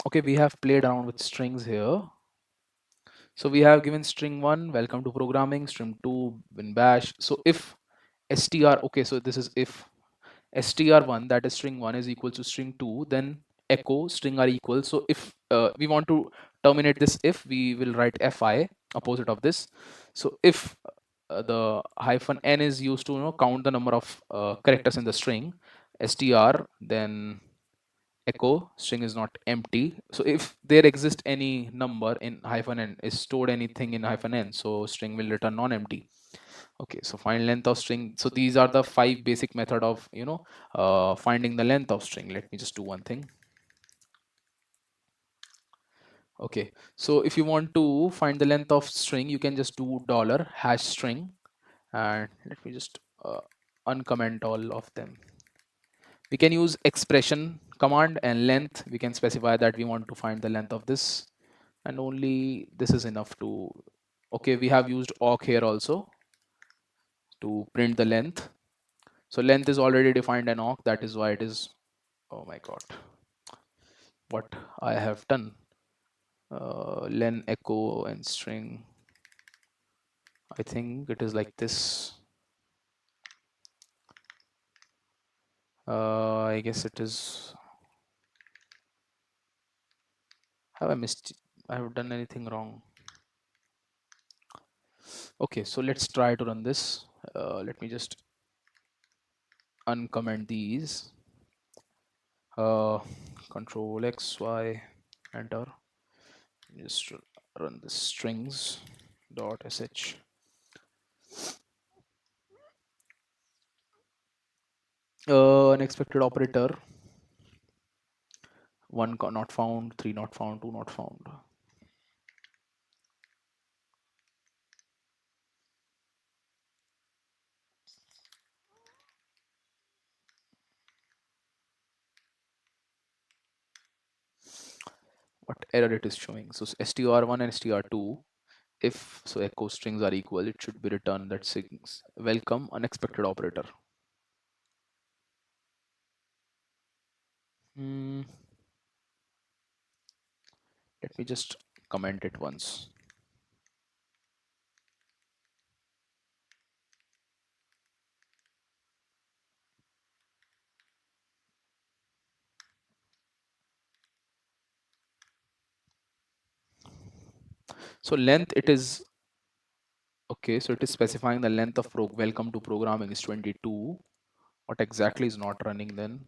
Okay, we have played around with strings here. So we have given string 1, welcome to programming, string 2, in bash. So if str, okay, so this is if str1, that is string 1, is equal to string 2, then echo string are equal. So if we want to terminate this, if we will write fi opposite of this. So if the hyphen n is used to count the number of characters in the string str, then echo string is not empty. So if there exists any number in hyphen n, is stored anything in hyphen n, so string will return non-empty. Okay, so find length of string. So these are the 5 basic method of finding the length of string. Let me just do one thing. Okay, so if you want to find the length of string, you can just do dollar hash string, and let me just uncomment all of them. We can use expression command, and length we can specify that we want to find the length of this, and only this is enough to. Okay, we have used awk here also to print the length. So length is already defined in awk, that is why it is. Oh my god, what I have done. Len echo and string, I think it is like this. I guess it is. Have I missed? I have done anything wrong? Okay, so let's try to run this. Let me just uncomment these. Control X, Y, enter. Just run the strings dot sh. Unexpected operator. 1 not found, 3 not found, 2 not found. What error it is showing? So str1 and str2, if so echo strings are equal, it should be returned that strings welcome unexpected operator. Let me just comment it once. So length, it is okay, so it is specifying the length of welcome to programming is 22. What exactly is not running then?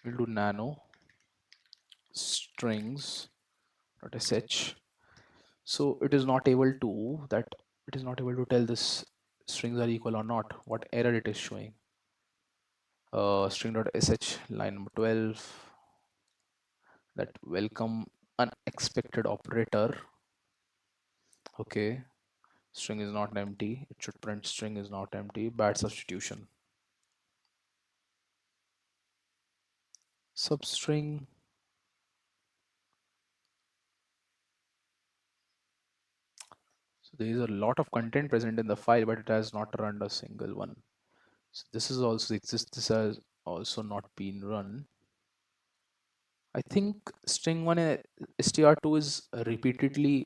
We'll do nano strings .sh. So it is not able to tell this strings are equal or not. What error it is showing? String.sh line number 12, that welcome unexpected operator. Okay, string is not empty. It should print string is not empty. Bad substitution. Substring. So there is a lot of content present in the file, but it has not run a single one. So this is also exists. This has also not been run. I think string one str2 is repeatedly.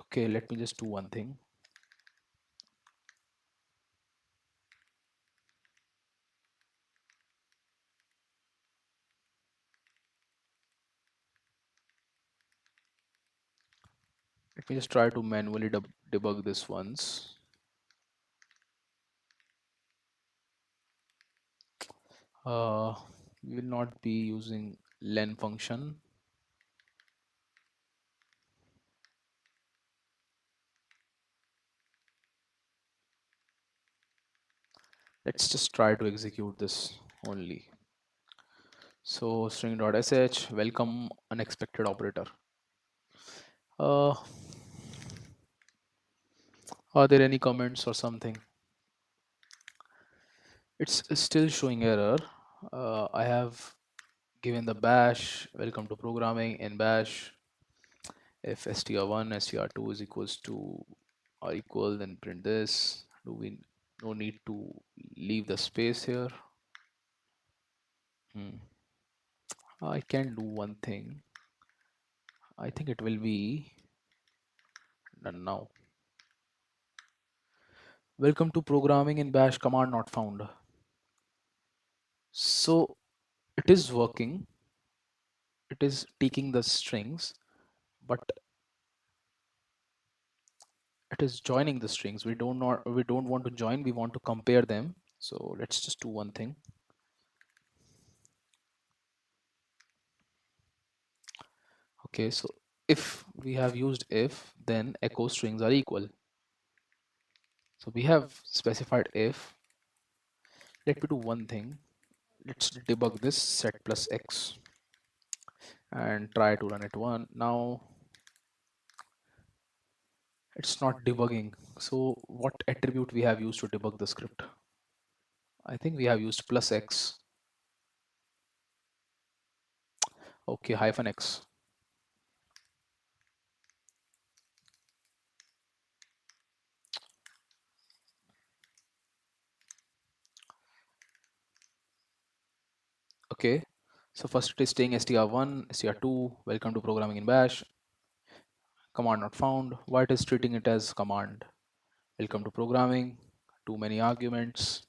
Okay, let me just do one thing. Let me just try to manually debug this once. Uh, we will not be using len function. Let's just try to execute this only. So string.sh, welcome unexpected operator. Uh, are there any comments or something? It's still showing error. I have given the bash, welcome to programming in bash. If str1, str2 is equals to or equal, then print this. Do we no need to leave the space here? I can do one thing. I think it will be done now. Welcome to programming in bash, command not found. So it is working. It is taking the strings, but it is joining the strings. We don't want to join, we want to compare them. So let's just do one thing. Okay, so if we have used if, then echo strings are equal. So we have specified if. Let me do one thing. Let's debug this set plus x and try to run it one. Now it's not debugging. So what attribute we have used to debug the script? I think we have used plus x. Okay, hyphen x. Okay, so first it is staying str1, str2, welcome to programming in bash, command not found. Why it is treating it as command? Welcome to programming, too many arguments.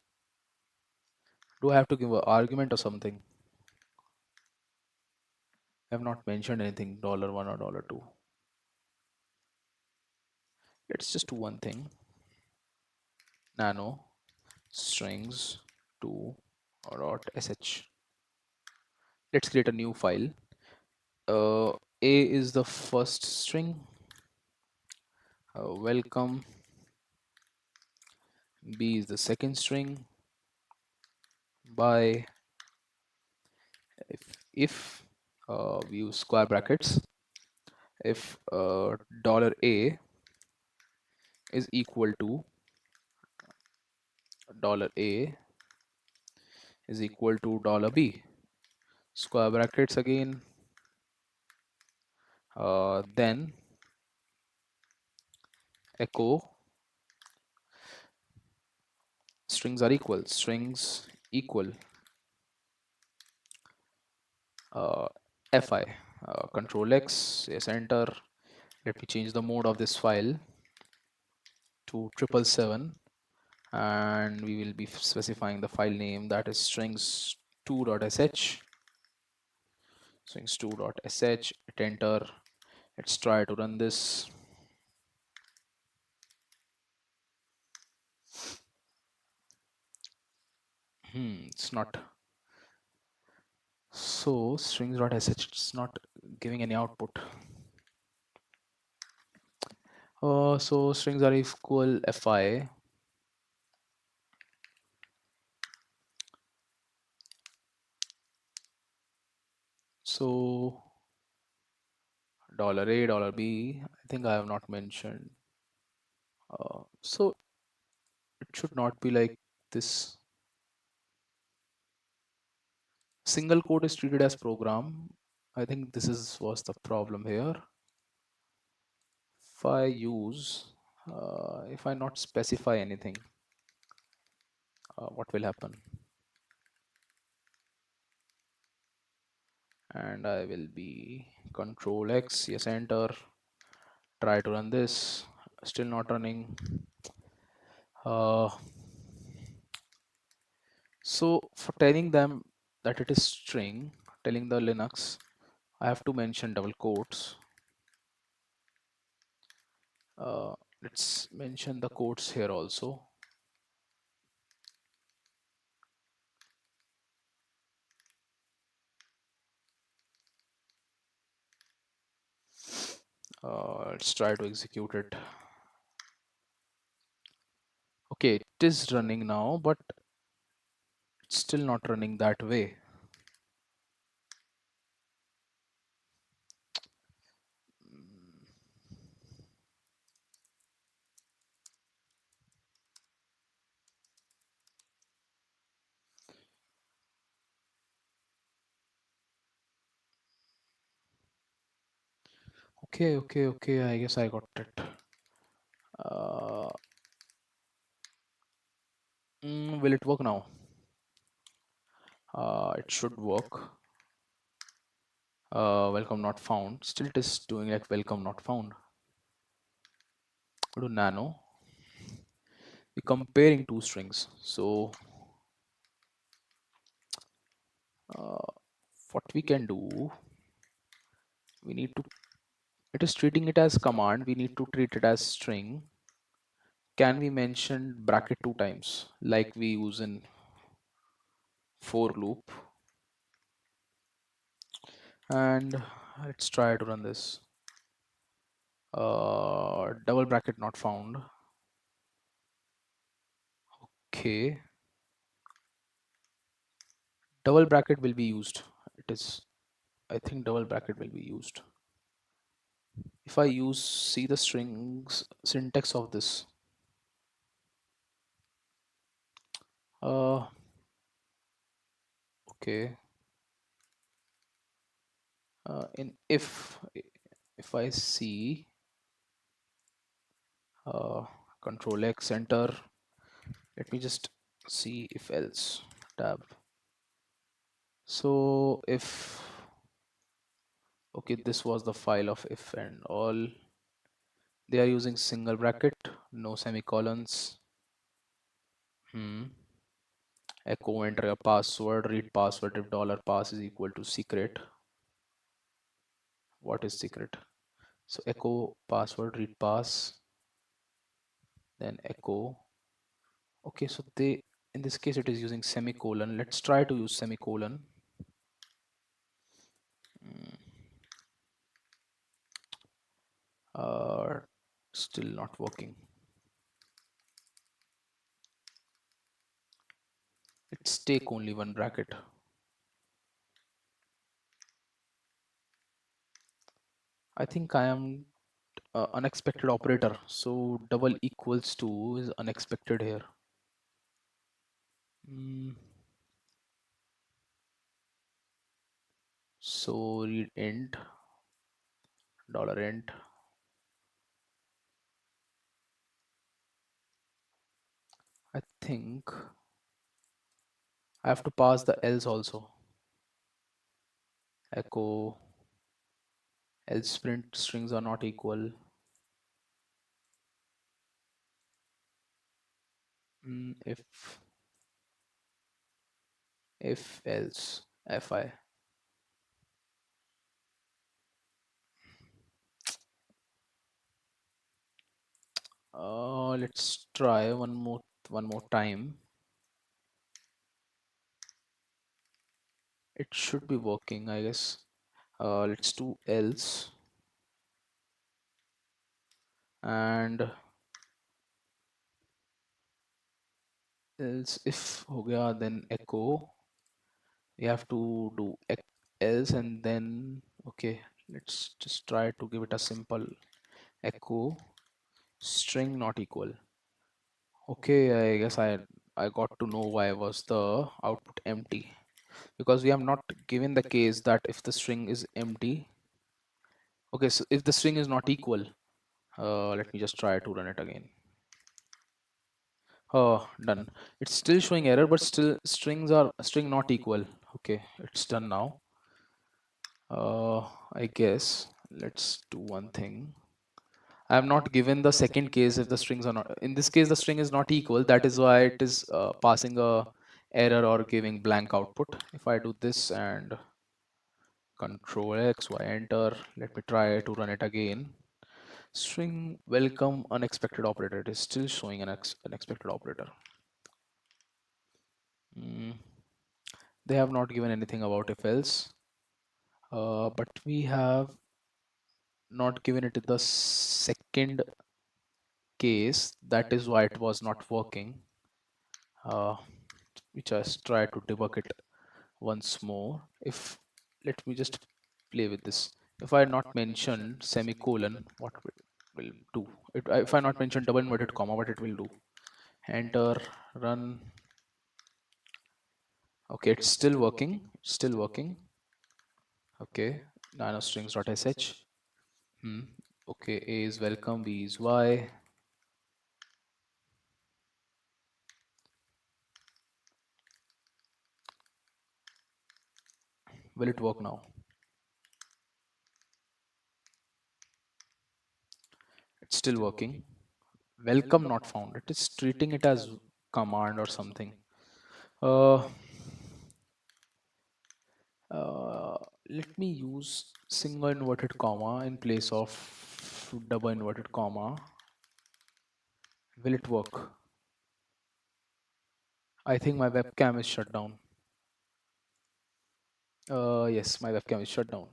Do I have to give an argument or something? I have not mentioned anything, $1 or $2. Let's just do one thing. Nano strings 2 dot sh. Let's create a new file. A is the first string. Welcome. B is the second string. By if we use square brackets, if $A is equal to $A is equal to $B, square brackets again, then echo strings are equal, strings equal fi, control x, yes, enter. Let me change the mode of this file to 777, and we will be specifying the file name, that is strings2.sh. strings2.sh, hit enter. Let's try to run this. It's not. So strings.sh, it's not giving any output. So strings are equal fi. So $A, $B, I think I have not mentioned. So it should not be like this. Single quote is treated as program. I think this is was the problem here. If I use, if I not specify anything, what will happen? and I will be control X, yes, enter, try to run this, still not running. uh, so for telling them that it is string, telling the Linux, I have to mention double quotes. Let's mention the quotes here also. Let's try to execute it. Okay, it is running now, but it's still not running that way. Okay, I guess I got it. Uh, will it work now? It should work. Welcome not found. Still it is doing like welcome not found. Go to nano. We're comparing two strings. So uh, what we can do, we need to, it is treating it as command. We need to treat it as string. Can we mention bracket two times like we use in for loop? And let's try to run this. Double bracket not found. Okay, double bracket will be used. It is, I think double bracket will be used. If I use, see the strings syntax of this. Uh, okay. In if I see uh, control X enter, let me just see if else tab. So if, okay, this was the file of if and all. They are using single bracket, no semicolons. Echo enter a password, read password if $pass is equal to secret. What is secret? So echo password, read pass, then echo. Okay, so they, in this case it is using semicolon. Let's try to use semicolon. Uh, Still not working. Let's take only one bracket. I think I am unexpected operator. So double equals to is unexpected here. Mm, so read int, $int. I think I have to pass the else also. Echo else print strings are not equal. If else fi. Let's try one more time. It should be working, I guess. Let's do else, and else if हो गया, then echo. We have to do else and then, okay, let's just try to give it a simple echo string not equal. Okay, I guess I got to know why was the output empty, because we have not given the case that if the string is empty. Okay, so if the string is not equal, let me just try to run it again. Oh, done. It's still showing error, but still string not equal. Okay, it's done now. I guess let's do one thing. I have not given the second case if the strings are not. In this case, the string is not equal. That is why it is passing a error or giving blank output. If I do this and Control X, Y, enter. Let me try to run it again. String welcome unexpected operator. It is still showing an unexpected operator. Mm, they have not given anything about if else, but we have not given it the second case. That is why it was not working. We just try to debug it once more. If let me just play with this. If I not mention semicolon, what will do? If I not mention double inverted comma, what it will do? Enter, run. Okay, it's still working. Still working. Okay, nanostrings.sh. Okay, A is welcome, B is Y. Will it work now? It's still working. Welcome not found. It is treating it as command or something. Uh, uh, Let me use single inverted comma in place of double inverted comma. Will it work? I think my webcam is shut down. Yes, my webcam is shut down.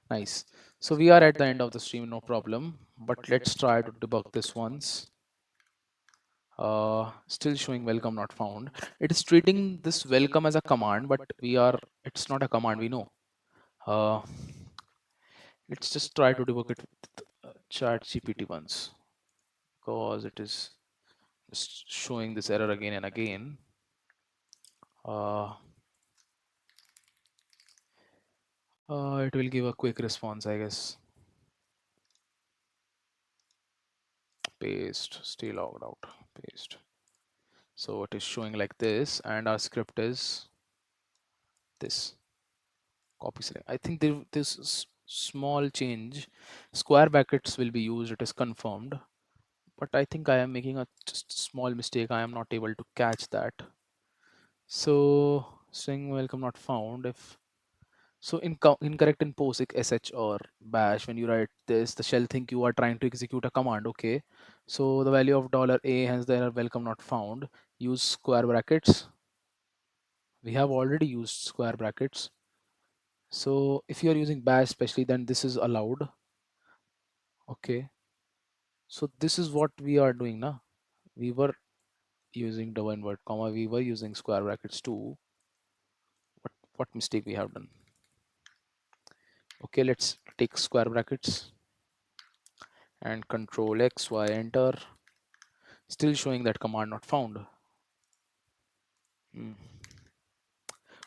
Nice. So we are at the end of the stream, no problem. But let's try to debug this once. Still showing welcome not found. It is treating this welcome as a command, but it's not a command, we know. Uh, let's just try to debug it with chat GPT once, because it is just showing this error again and again. It will give a quick response, I guess. Paste, stay logged out, paste. So it is showing like this, and our script is this. Copy select. I think this small change, square brackets will be used, it is confirmed, but I think I am making a just small mistake. I am not able to catch that. So string welcome not found. If so, incorrect in POSIX sh or bash, when you write this, the shell think you are trying to execute a command. Okay, so the value of $a, hence the error welcome not found. Use square brackets. We have already used square brackets. So if you are using bash especially, then this is allowed. Okay, so this is what we are doing now. We were using double invert comma, we were using square brackets too. What mistake we have done? Okay, let's take square brackets and Control X, Y, enter. Still showing that command not found.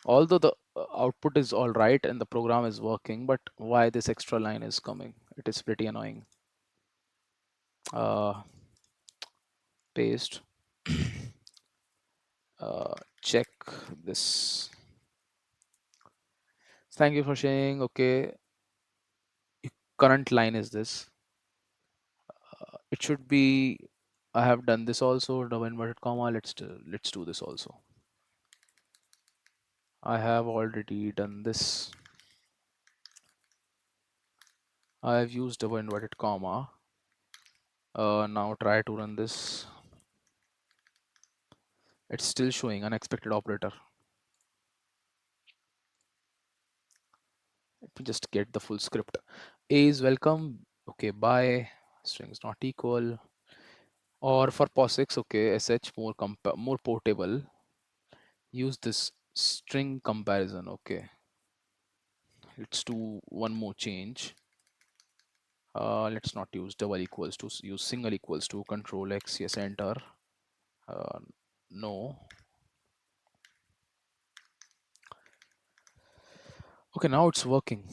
Although the output is all right and the program is working, but why this extra line is coming? It is pretty annoying. Paste. Check this. Thank you for sharing. Okay, current line is this. It should be. I have done this also. Double inverted comma. Let's do this also. I have already done this. I have used double inverted comma. Now try to run this. It's still showing unexpected operator. Let me just get the full script. A is welcome. Okay, bye. Strings not equal. Or for POSIX, okay, sh more portable. Use this string comparison. Okay, let's do one more change. Let's not use double equals to, use single equals to. Control X, yes, enter. No. Okay, now it's working.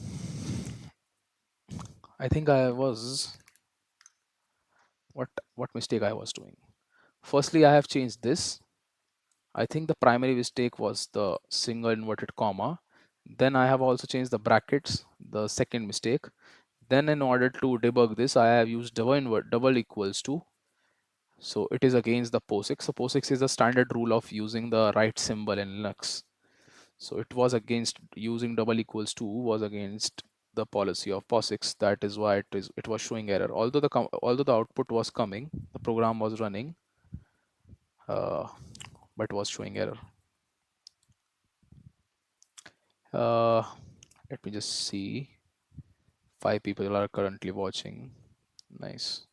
I think I was what mistake I was doing. Firstly, I have changed this. I think the primary mistake was the single inverted comma. Then I have also changed the brackets, the second mistake. Then in order to debug this, I have used double equals to. So it is against the POSIX. So POSIX is a standard rule of using the right symbol in Linux. So it was against using double equals to was against the policy of POSIX. That is why it was showing error. Although the output was coming, the program was running, uh, but was showing error. Uh, Let me just see. 5 people are currently watching. Nice.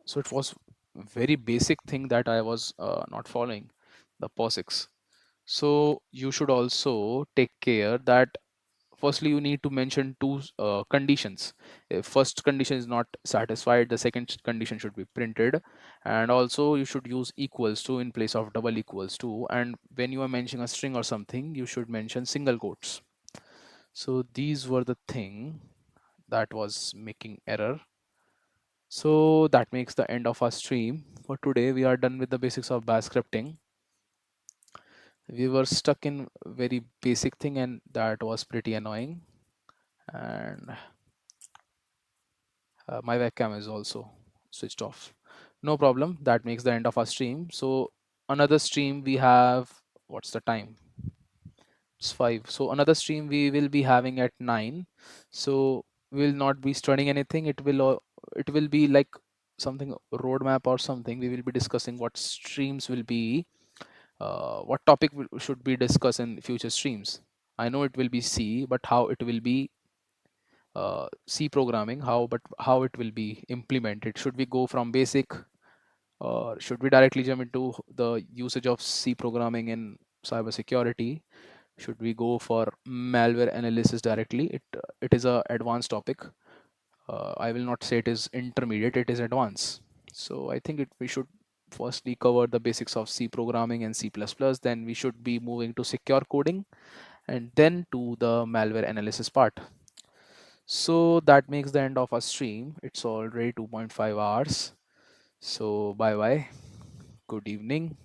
So it was very basic thing that I was not following, the POSIX. So you should also take care that firstly you need to mention two conditions. If first condition is not satisfied, the second condition should be printed, and also you should use equals to in place of double equals to, and when you are mentioning a string or something, you should mention single quotes. So these were the thing that was making error. So that makes the end of our stream for today. We are done with the basics of bash scripting. We were stuck in very basic thing, and that was pretty annoying. And my webcam is also switched off. No problem, that makes the end of our stream. So another stream we have, what's the time? It's 5. So another stream we will be having at 9. So we will not be studying anything. It will be like something roadmap or something. We will be discussing what streams will be, what topic should be discussed in future streams. I know it will be C, but how it will be C programming, how it will be implemented. Should we go from basic, or should we directly jump into the usage of C programming in cybersecurity? Should we go for malware analysis directly? It is a advanced topic. I will not say it is intermediate, it is advanced. So I think we should firstly cover the basics of C programming and C++, then we should be moving to secure coding, and then to the malware analysis part. So that makes the end of our stream. It's already 2.5 hours. So bye bye. Good evening.